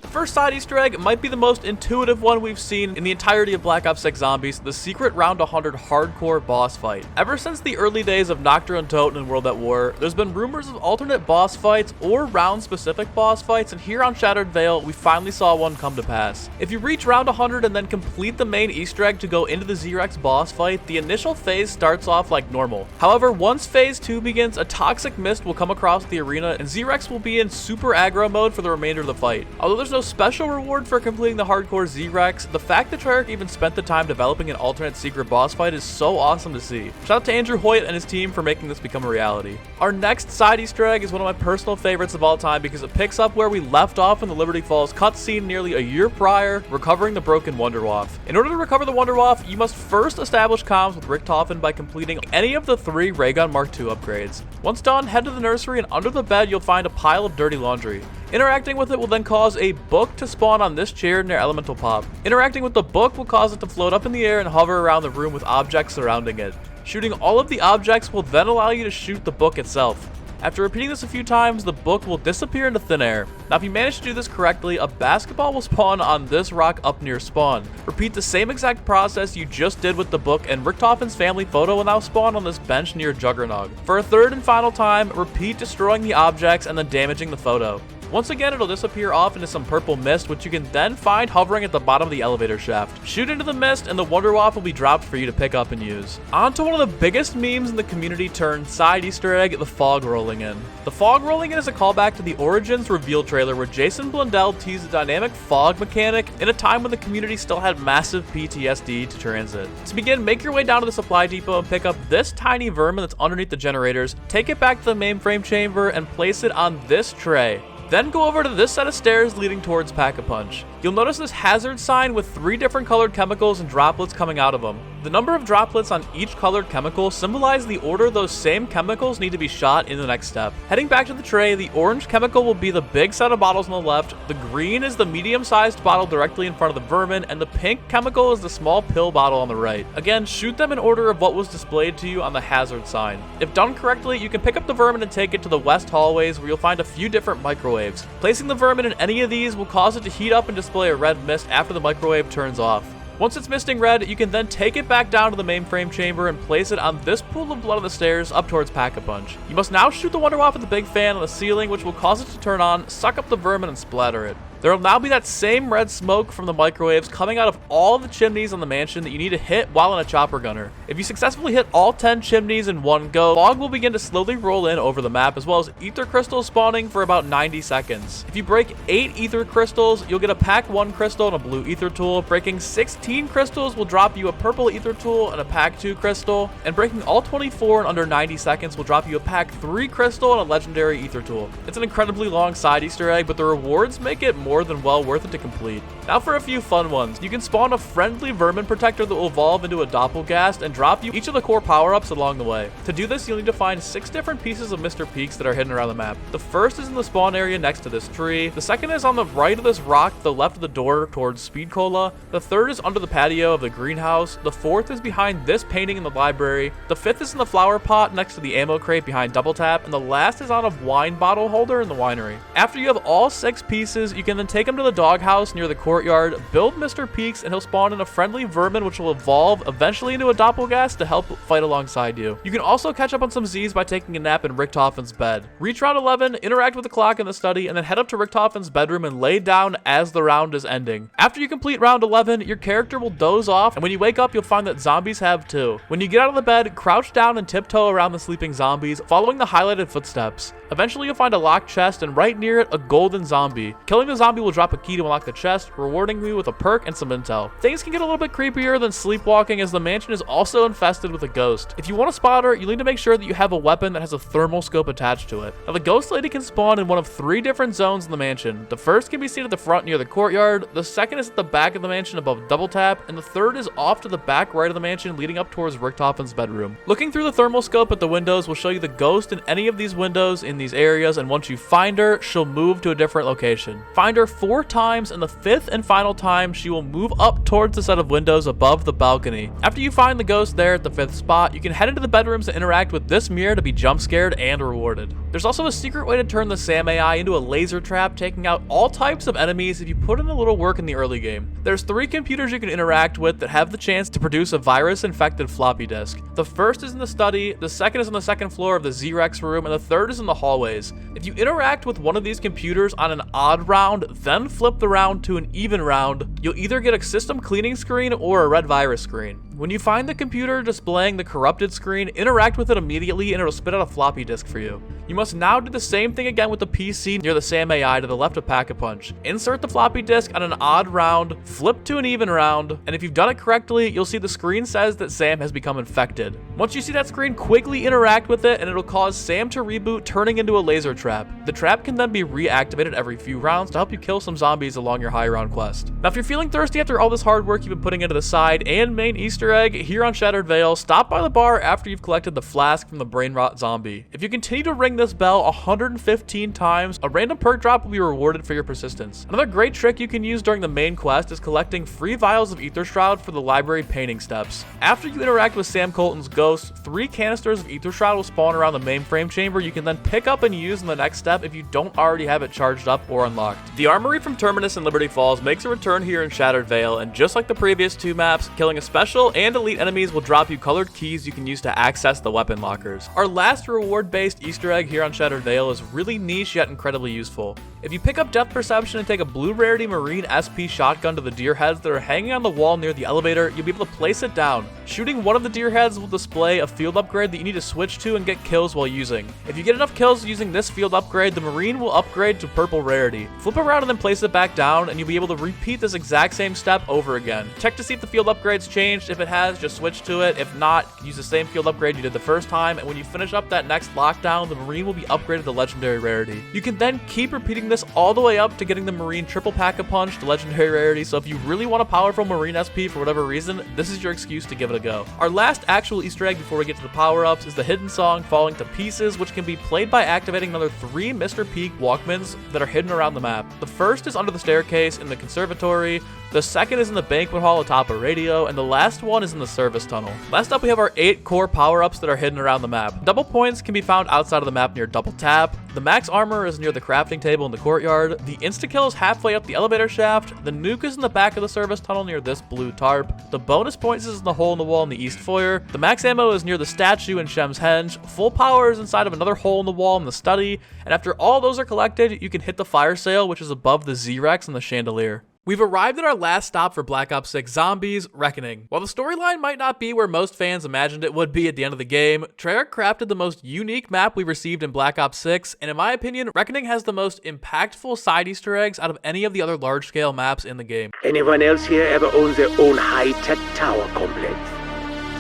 The first side Easter egg might be the most intuitive one we've seen in the entirety of Black Ops 6 Zombies, the secret round 100 hardcore boss fight. Ever since the early days of Nocturne and Toten in World at War, there's been rumors of alternate boss fights or round-specific boss fights, and here on Shattered Veil, we finally saw one come to pass. If you reach round 100 and then complete the main Easter egg to go into the Xerex boss fight, the initial phase starts off like normal. However, once phase 2 begins, a toxic mist will come across the arena, and Xerex will be in super aggro mode for the remainder of the fight. Although there's no special reward for completing the hardcore Xerex, the fact that Treyarch even spent the time developing an alternate secret boss fight is so awesome to see. Shout out to Andrew Hoyt and his team for making this become a reality. Our next side Easter egg is one of my personal favorites of all time because it picks up where we left off in the Liberty Falls cutscene nearly a year prior, recovering the broken Wunderwaffe. In order to recover the Wunderwaffe, you must first establish comms with Richthofen by completing any of the 3 Raygun Mark II upgrades. Once done, head to the nursery, and under the bed you'll find a pile of dirty laundry. Interacting with it will then cause a book to spawn on this chair near Elemental Pop. Interacting with the book will cause it to float up in the air and hover around the room with objects surrounding it. Shooting all of the objects will then allow you to shoot the book itself. After repeating this a few times, the book will disappear into thin air. Now, if you manage to do this correctly, a basketball will spawn on this rock up near spawn. Repeat the same exact process you just did with the book, and Richthofen's family photo will now spawn on this bench near Juggernog. For a third and final time, repeat destroying the objects and then damaging the photo. Once again, it'll disappear off into some purple mist, which you can then find hovering at the bottom of the elevator shaft. Shoot into the mist, and the Wunderwaffe will be dropped for you to pick up and use. On to one of the biggest memes in the community turned side Easter egg, the fog rolling in. The fog rolling in is a callback to the Origins reveal trailer where Jason Blundell teased a dynamic fog mechanic in a time when the community still had massive PTSD to transit. To begin, make your way down to the supply depot and pick up this tiny vermin that's underneath the generators, take it back to the mainframe chamber, and place it on this tray. Then go over to this set of stairs leading towards Pack-a-Punch. You'll notice this hazard sign with 3 different colored chemicals and droplets coming out of them. The number of droplets on each colored chemical symbolize the order those same chemicals need to be shot in the next step. Heading back to the tray, the orange chemical will be the big set of bottles on the left, the green is the medium-sized bottle directly in front of the vermin, and the pink chemical is the small pill bottle on the right. Again, shoot them in order of what was displayed to you on the hazard sign. If done correctly, you can pick up the vermin and take it to the west hallways where you'll find a few different microwaves. Placing the vermin in any of these will cause it to heat up and display a red mist after the microwave turns off. Once it's misting red, you can then take it back down to the mainframe chamber and place it on this pool of blood on the stairs up towards Pack-a-Punch. You must now shoot the Wunderwaffe at the big fan on the ceiling, which will cause it to turn on, suck up the vermin, and splatter it. There will now be that same red smoke from the microwaves coming out of all the chimneys on the mansion that you need to hit while in a chopper gunner. If you successfully hit all 10 chimneys in one go, fog will begin to slowly roll in over the map, as well as ether crystals spawning for about 90 seconds. If you break 8 ether crystals, you'll get a pack 1 crystal and a blue ether tool. Breaking 16 crystals will drop you a purple ether tool and a pack 2 crystal, and breaking all 24 in under 90 seconds will drop you a pack 3 crystal and a legendary ether tool. It's an incredibly long side Easter egg, but the rewards make it more than well worth it to complete. Now for a few fun ones. You can spawn a friendly vermin protector that will evolve into a doppelgast and drop you each of the core power-ups along the way. To do this, you'll need to find 6 different pieces of Mr. Peaks that are hidden around the map. The first is in the spawn area next to this tree. The second is on the right of this rock to the left of the door towards Speed Cola. The third is under the patio of the greenhouse. The fourth is behind this painting in the library. The fifth is in the flower pot next to the ammo crate behind Double Tap. And the last is on a wine bottle holder in the winery. After you have all 6 pieces, you can then take them to the doghouse near the courtyard, build Mr. Peaks, and he'll spawn in a friendly vermin which will evolve eventually into a doppelgast to help fight alongside you. You can also catch up on some Z's by taking a nap in Richthofen's bed. Reach round 11, interact with the clock in the study, and then head up to Richthofen's bedroom and lay down as the round is ending. After you complete round 11, your character will doze off, and when you wake up, you'll find that zombies have too. When you get out of the bed, crouch down and tiptoe around the sleeping zombies, following the highlighted footsteps. Eventually, you'll find a locked chest, and right near it, a golden zombie. Killing the zombie will drop a key to unlock the chest, rewarding you with a perk and some intel. Things can get a little bit creepier than sleepwalking, as the mansion is also infested with a ghost. If you want to spot her, you'll need to make sure that you have a weapon that has a thermal scope attached to it. Now, the ghost lady can spawn in one of 3 different zones in the mansion. The first can be seen at the front near the courtyard, the second is at the back of the mansion above Double Tap, and the third is off to the back right of the mansion leading up towards Richthofen's bedroom. Looking through the thermal scope at the windows will show you the ghost in any of these windows in these areas, and once you find her, she'll move to a different location. Find her 4 times, and the 5th and final time, she will move up towards the set of windows above the balcony. After you find the ghost there at the 5th spot, you can head into the bedrooms to interact with this mirror to be jump scared and rewarded. There's also a secret way to turn the Sam AI into a laser trap, taking out all types of enemies if you put in a little work in the early game. There's 3 computers you can interact with that have the chance to produce a virus-infected floppy disk. The first is in the study, the second is on the 2nd floor of the Xerox room, and the third is in the hallways. If you interact with one of these computers on an odd round, then flip the round to an even round, you'll either get a system cleaning screen or a red virus screen. When you find the computer displaying the corrupted screen, interact with it immediately and it'll spit out a floppy disk for you. You must now do the same thing again with the PC near the Sam AI to the left of Pack-a-Punch. Insert the floppy disk on an odd round, flip to an even round, and if you've done it correctly, you'll see the screen says that Sam has become infected. Once you see that screen, quickly interact with it and it'll cause Sam to reboot, turning into a laser trap. The trap can then be reactivated every few rounds to help you kill some zombies along your high round quest. Now if you're feeling thirsty after all this hard work you've been putting into the side and main Easter egg here on Shattered Vale, stop by the bar after you've collected the flask from the brain rot zombie. If you continue to ring this bell 115 times, a random perk drop will be rewarded for your persistence. Another great trick you can use during the main quest is collecting free vials of Ether Shroud for the library painting steps. After you interact with Sam Colton's ghost, 3 canisters of Ether Shroud will spawn around the mainframe chamber you can then pick up and use in the next step if you don't already have it charged up or unlocked. The armory from Terminus and Liberty Falls makes a return here in Shattered Vale, and just like the previous 2 maps, killing a special and elite enemies will drop you colored keys you can use to access the weapon lockers. Our last reward-based Easter egg here on Shattered Vale is really niche yet incredibly useful. If you pick up Death Perception and take a blue rarity Marine SP shotgun to the deer heads that are hanging on the wall near the elevator, you'll be able to place it down. Shooting one of the deer heads will display a field upgrade that you need to switch to and get kills while using. If you get enough kills using this field upgrade, the Marine will upgrade to purple rarity. Flip around and then place it back down, and you'll be able to repeat this exact same step over again. Check to see if the field upgrade's changed. If it has, just switch to it. If not, use the same field upgrade you did the first time, and when you finish up that next lockdown, the Marine will be upgraded to legendary rarity. You can then keep repeating this all the way up to getting the Marine triple Pack-a-Punch to legendary rarity, so if you really want a powerful Marine SP for whatever reason, this is your excuse to give it a go. Our last actual Easter egg before we get to the power-ups is the hidden song Falling to Pieces, which can be played by activating another 3 Mr. Peak Walkmans that are hidden around the map. The first is under the staircase in the conservatory, the second is in the banquet hall atop a radio, and the last one one is in the service tunnel. Last up, we have our 8 core power-ups that are hidden around the map. Double points can be found outside of the map near double tap. The max armor is near the crafting table in the courtyard. The insta-kill is halfway up the elevator shaft. The nuke is in the back of the service tunnel near this blue tarp. The bonus points is in the hole in the wall in the east foyer. The max ammo is near the statue in Shem's Henge. Full power is inside of another hole in the wall in the study. And after all those are collected, you can hit the fire sale, which is above the Z-Rex and the chandelier. We've arrived at our last stop for Black Ops 6 Zombies, Reckoning. While the storyline might not be where most fans imagined it would be at the end of the game, Treyarch crafted the most unique map we've received in Black Ops 6, and in my opinion, Reckoning has the most impactful side Easter eggs out of any of the other large-scale maps in the game. Anyone else here ever owns their own high-tech tower complex?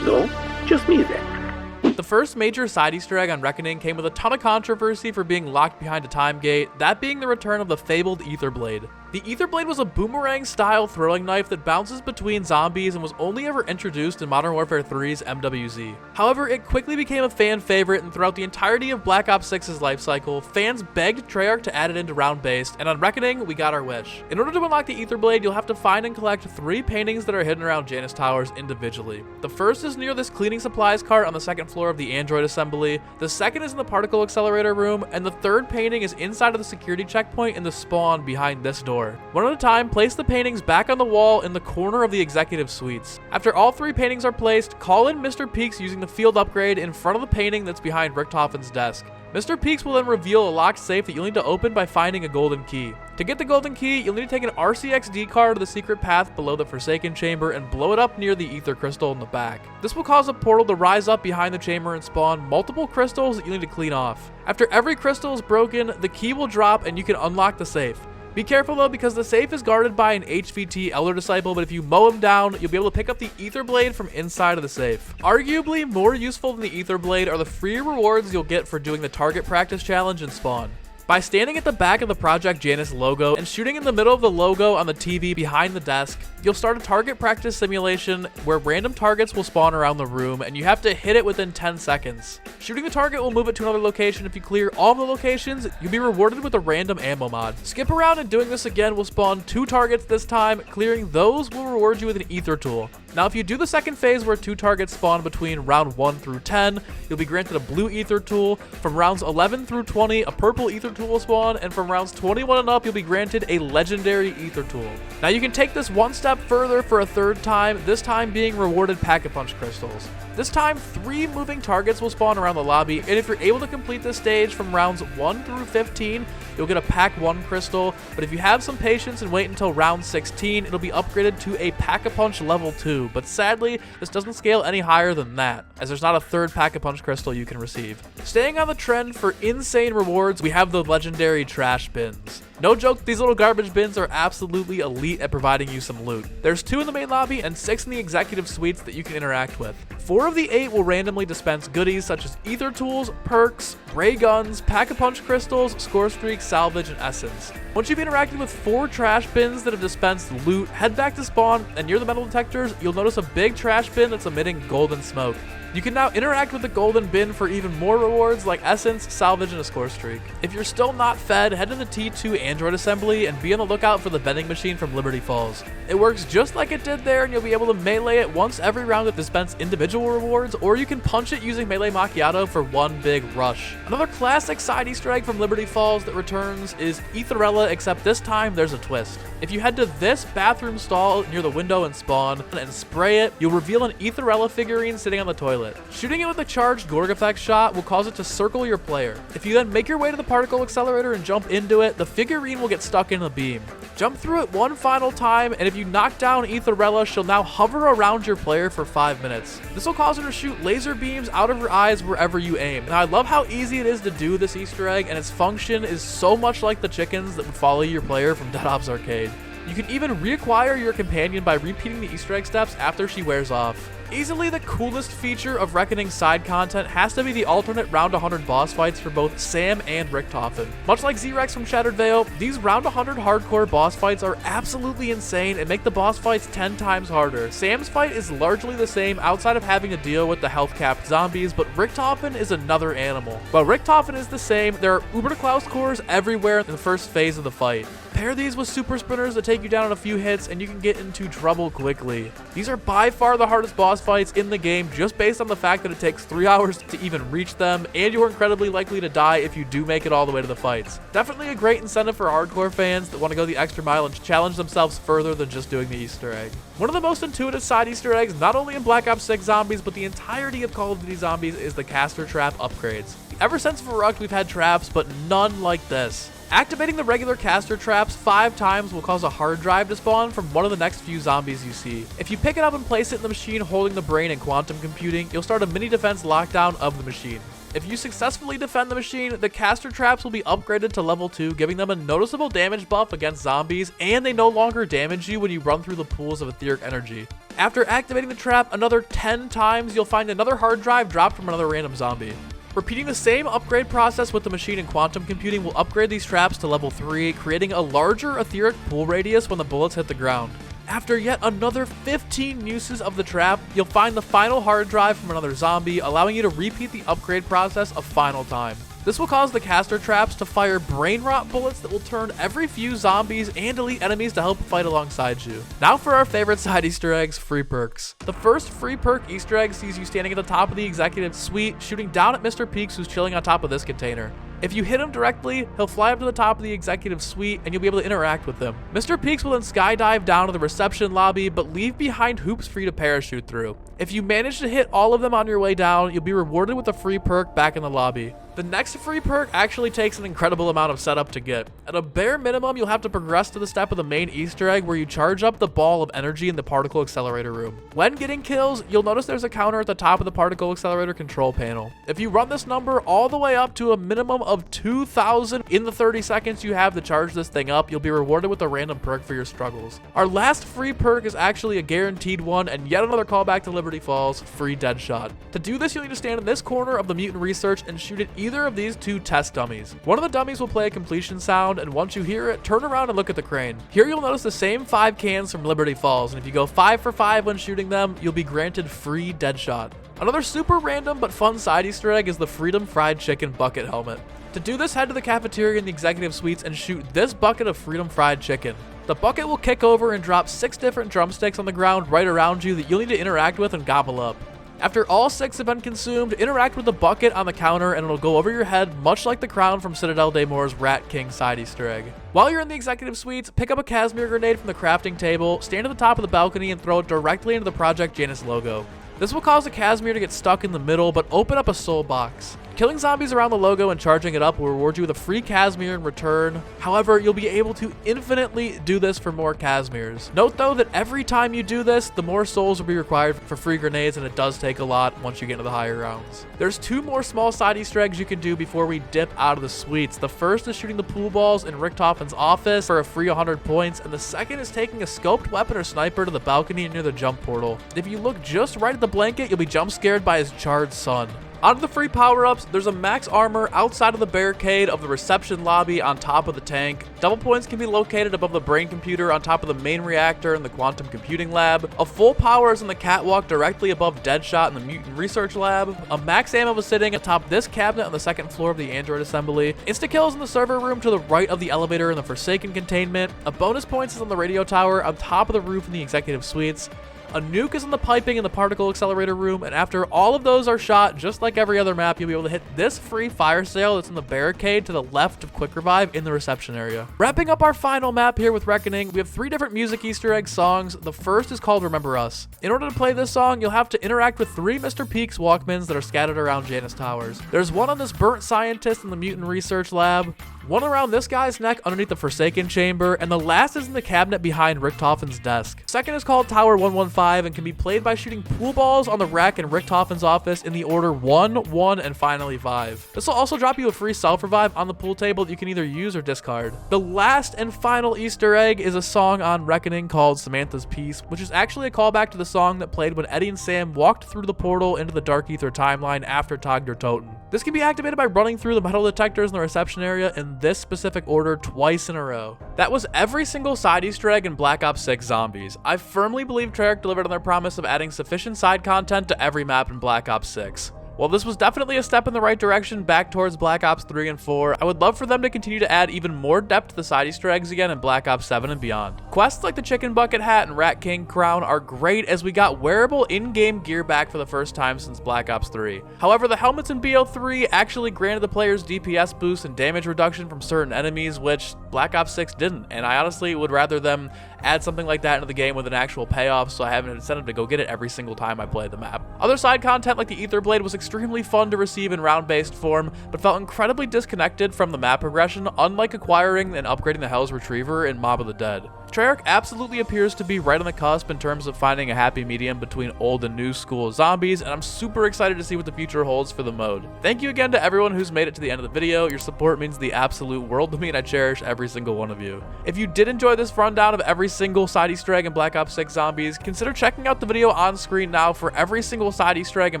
No? Just me then. The first major side Easter egg on Reckoning came with a ton of controversy for being locked behind a time gate, that being the return of the fabled Ether Blade. The Ether Blade was a boomerang-style throwing knife that bounces between zombies and was only ever introduced in Modern Warfare 3's MWZ. However, it quickly became a fan favorite, and throughout the entirety of Black Ops 6's lifecycle, fans begged Treyarch to add it into round-based, and on Reckoning, we got our wish. In order to unlock the Ether Blade, you'll have to find and collect 3 paintings that are hidden around Janus Towers individually. The first is near this cleaning supplies cart on the second floor of the Android assembly, the second is in the particle accelerator room, and the third painting is inside of the security checkpoint in the spawn behind this door. One at a time, place the paintings back on the wall in the corner of the executive suites. After all 3 paintings are placed, call in Mr. Peaks using the field upgrade in front of the painting that's behind Richthofen's desk. Mr. Peaks will then reveal a locked safe that you'll need to open by finding a golden key. To get the golden key, you'll need to take an RCXD card to the secret path below the Forsaken Chamber and blow it up near the Ether Crystal in the back. This will cause a portal to rise up behind the chamber and spawn multiple crystals that you'll need to clean off. After every crystal is broken, the key will drop and you can unlock the safe. Be careful though, because the safe is guarded by an HVT Elder Disciple, but if you mow him down, you'll be able to pick up the Ether Blade from inside of the safe. Arguably more useful than the Ether Blade are the free rewards you'll get for doing the target practice challenge in Spawn. By standing at the back of the Project Janus logo and shooting in the middle of the logo on the TV behind the desk, you'll start a target practice simulation where random targets will spawn around the room and you have to hit it within 10 seconds. Shooting the target will move it to another location. If you clear all of the locations, you'll be rewarded with a random ammo mod. Skip around and doing this again will spawn 2 targets this time. Clearing those will reward you with an ether tool. Now, if you do the second phase where 2 targets spawn between round 1 through 10, you'll be granted a blue ether tool. From rounds 11 through 20, a purple ether tool will spawn, and from rounds 21 and up, you'll be granted a legendary ether tool. Now, you can take this one step further for a third time, this time being rewarded Pack-a-Punch crystals. This time, 3 moving targets will spawn around the lobby, and if you're able to complete this stage from rounds 1 through 15, you'll get a Pack-1 crystal, but if you have some patience and wait until round 16, it'll be upgraded to a Pack-a-Punch level 2, but sadly, this doesn't scale any higher than that, as there's not a third Pack-a-Punch crystal you can receive. Staying on the trend for insane rewards, we have the legendary trash bins. No joke, these little garbage bins are absolutely elite at providing you some loot. There's 2 in the main lobby and 6 in the executive suites that you can interact with. 4 of the 8 will randomly dispense goodies such as ether tools, perks, ray guns, Pack-a-Punch crystals, score streaks, salvage, and essence. Once you've interacted with 4 trash bins that have dispensed loot, head back to spawn, and near the metal detectors, you'll notice a big trash bin that's emitting golden smoke. You can now interact with the golden bin for even more rewards like essence, salvage, and a score streak. If you're still not fed, head to the T2 Android assembly and be on the lookout for the vending machine from Liberty Falls. It works just like it did there, and you'll be able to melee it once every round to dispense individual rewards, or you can punch it using Melee Macchiato for one big rush. Another classic side Easter egg from Liberty Falls that returns is Etherella, except this time there's a twist. If you head to this bathroom stall near the window and spawn and spray it, you'll reveal an Etherella figurine sitting on the toilet. Shooting it with a charged Gorg effect shot will cause it to circle your player. If you then make your way to the particle accelerator and jump into it, the figurine will get stuck in the beam. Jump through it one final time, and if you knock down Etherella, she'll now hover around your player for 5 minutes. This will cause her to shoot laser beams out of her eyes wherever you aim. Now, I love how easy it is to do this Easter egg, and its function is so much like the chickens that would follow your player from Dead Ops Arcade. You can even reacquire your companion by repeating the Easter egg steps after she wears off. Easily the coolest feature of Reckoning's side content has to be the alternate round 100 boss fights for both Sam and Richtofen. Much like Z-Rex from Shattered Veil, these round 100 hardcore boss fights are absolutely insane and make the boss fights 10 times harder. Sam's fight is largely the same outside of having to deal with the health-capped zombies, but Richtofen is another animal. While Richtofen is the same, there are Uberklaus cores everywhere in the first phase of the fight. Pair these with super sprinters that take you down in a few hits and you can get into trouble quickly. These are by far the hardest boss fights in the game just based on the fact that it takes 3 hours to even reach them, and you're incredibly likely to die if you do make it all the way to the fights. Definitely a great incentive for hardcore fans that want to go the extra mile and challenge themselves further than just doing the Easter egg. One of the most intuitive side Easter eggs, not only in Black Ops 6 Zombies, but the entirety of Call of Duty Zombies, is the caster trap upgrades. Ever since Verrückt, we've had traps, but none like this. Activating the regular caster traps 5 times will cause a hard drive to spawn from one of the next few zombies you see. If you pick it up and place it in the machine holding the brain and quantum computing, you'll start a mini defense lockdown of the machine. If you successfully defend the machine, the caster traps will be upgraded to level 2, giving them a noticeable damage buff against zombies, and they no longer damage you when you run through the pools of etheric energy. After activating the trap another 10 times, you'll find another hard drive dropped from another random zombie. Repeating the same upgrade process with the machine and quantum computing will upgrade these traps to level 3, creating a larger etheric pool radius when the bullets hit the ground. After yet another 15 uses of the trap, you'll find the final hard drive from another zombie, allowing you to repeat the upgrade process a final time. This will cause the caster traps to fire brain rot bullets that will turn every few zombies and elite enemies to help fight alongside you. Now for our favorite side Easter eggs, free perks. The first free perk Easter egg sees you standing at the top of the executive suite, shooting down at Mr. Peaks, who's chilling on top of this container. If you hit him directly, he'll fly up to the top of the executive suite and you'll be able to interact with him. Mr. Peaks will then skydive down to the reception lobby, but leave behind hoops for you to parachute through. If you manage to hit all of them on your way down, you'll be rewarded with a free perk back in the lobby. The next free perk actually takes an incredible amount of setup to get. At a bare minimum, you'll have to progress to the step of the main Easter egg where you charge up the ball of energy in the particle accelerator room. When getting kills, you'll notice there's a counter at the top of the particle accelerator control panel. If you run this number all the way up to a minimum of 2,000 in the 30 seconds you have to charge this thing up, you'll be rewarded with a random perk for your struggles. Our last free perk is actually a guaranteed one, and yet another callback to Liberty Falls, free Deadshot. To do this, you'll need to stand in this corner of the mutant research and shoot at either of these 2 test dummies. One of the dummies will play a completion sound, and once you hear it, turn around and look at the crane. Here you'll notice the same 5 cans from Liberty Falls, and if you go 5 for 5 when shooting them, you'll be granted free Deadshot. Another super random but fun side Easter egg is the Freedom Fried Chicken bucket helmet. To do this, head to the cafeteria in the executive suites and shoot this bucket of Freedom Fried Chicken. The bucket will kick over and drop 6 different drumsticks on the ground right around you that you'll need to interact with and gobble up. After all 6 have been consumed, interact with the bucket on the counter and it'll go over your head, much like the crown from Citadelle Damour's Rat King side Easter egg. While you're in the executive suites, pick up a Casimir grenade from the crafting table, stand at the top of the balcony and throw it directly into the Project Janus logo. This will cause the Casimir to get stuck in the middle, but open up a soul box. Killing zombies around the logo and charging it up will reward you with a free Casimir in return. However, you'll be able to infinitely do this for more Casimirs. Note though that every time you do this, the more souls will be required for free grenades, and it does take a lot once you get into the higher rounds. There's 2 more small side Easter eggs you can do before we dip out of the suites. The first is shooting the pool balls in Richtofen's office for a free 100 points, and the second is taking a scoped weapon or sniper to the balcony near the jump portal. If you look just right at the blanket, you'll be jump scared by his charred son. On to the free power-ups, there's a max armor outside of the barricade of the reception lobby on top of the tank. Double points can be located above the brain computer on top of the main reactor in the quantum computing lab. A full power is in the catwalk directly above Deadshot in the mutant research lab. A max ammo is sitting atop this cabinet on the 2nd floor of the android assembly. Insta-kills in the server room to the right of the elevator in the Forsaken containment. A bonus points is on the radio tower on top of the roof in the executive suites. A nuke is in the piping in the particle accelerator room, and after all of those are shot, just like every other map, you'll be able to hit this free fire sale that's in the barricade to the left of Quick Revive in the reception area. Wrapping up our final map here with Reckoning, we have 3 different music Easter egg songs. The first is called Remember Us. In order to play this song, you'll have to interact with 3 Mr. Peaks Walkmans that are scattered around Janus Towers. There's one on this burnt scientist in the mutant research lab, one around this guy's neck underneath the Forsaken chamber, and the last is in the cabinet behind Richtofen's desk. Second is called Tower 115 and can be played by shooting pool balls on the rack in Richtofen's office in the order 1, 1, and finally 5. This will also drop you a free self-revive on the pool table that you can either use or discard. The last and final Easter egg is a song on Reckoning called Samantha's Peace, which is actually a callback to the song that played when Eddie and Sam walked through the portal into the Dark Ether timeline after Tag der Toten. This can be activated by running through the metal detectors in the reception area in this specific order twice in a row. That was every single side Easter egg in Black Ops 6 Zombies. I firmly believe Treyarch delivered on their promise of adding sufficient side content to every map in Black Ops 6. While this was definitely a step in the right direction back towards Black Ops 3 and 4, I would love for them to continue to add even more depth to the side Easter eggs again in Black Ops 7 and beyond. Quests like the Chicken Bucket Hat and Rat King Crown are great as we got wearable in-game gear back for the first time since Black Ops 3. However, the helmets in BO3 actually granted the players DPS boost and damage reduction from certain enemies, which Black Ops 6 didn't, and I honestly would rather them add something like that into the game with an actual payoff so I have an incentive to go get it every single time I play the map. Other side content like the Ether Blade was extremely fun to receive in round-based form, but felt incredibly disconnected from the map progression, unlike acquiring and upgrading the Hell's Retriever in Mob of the Dead. Treyarch absolutely appears to be right on the cusp in terms of finding a happy medium between old and new school zombies, and I'm super excited to see what the future holds for the mode. Thank you again to everyone who's made it to the end of the video. Your support means the absolute world to me, and I cherish every single one of you. If you did enjoy this rundown of every single side Easter egg in Black Ops 6 Zombies, consider checking out the video on screen now for every single side Easter egg in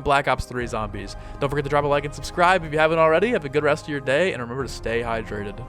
Black Ops 3 Zombies. Don't forget to drop a like and subscribe if you haven't already. Have a good rest of your day, and remember to stay hydrated.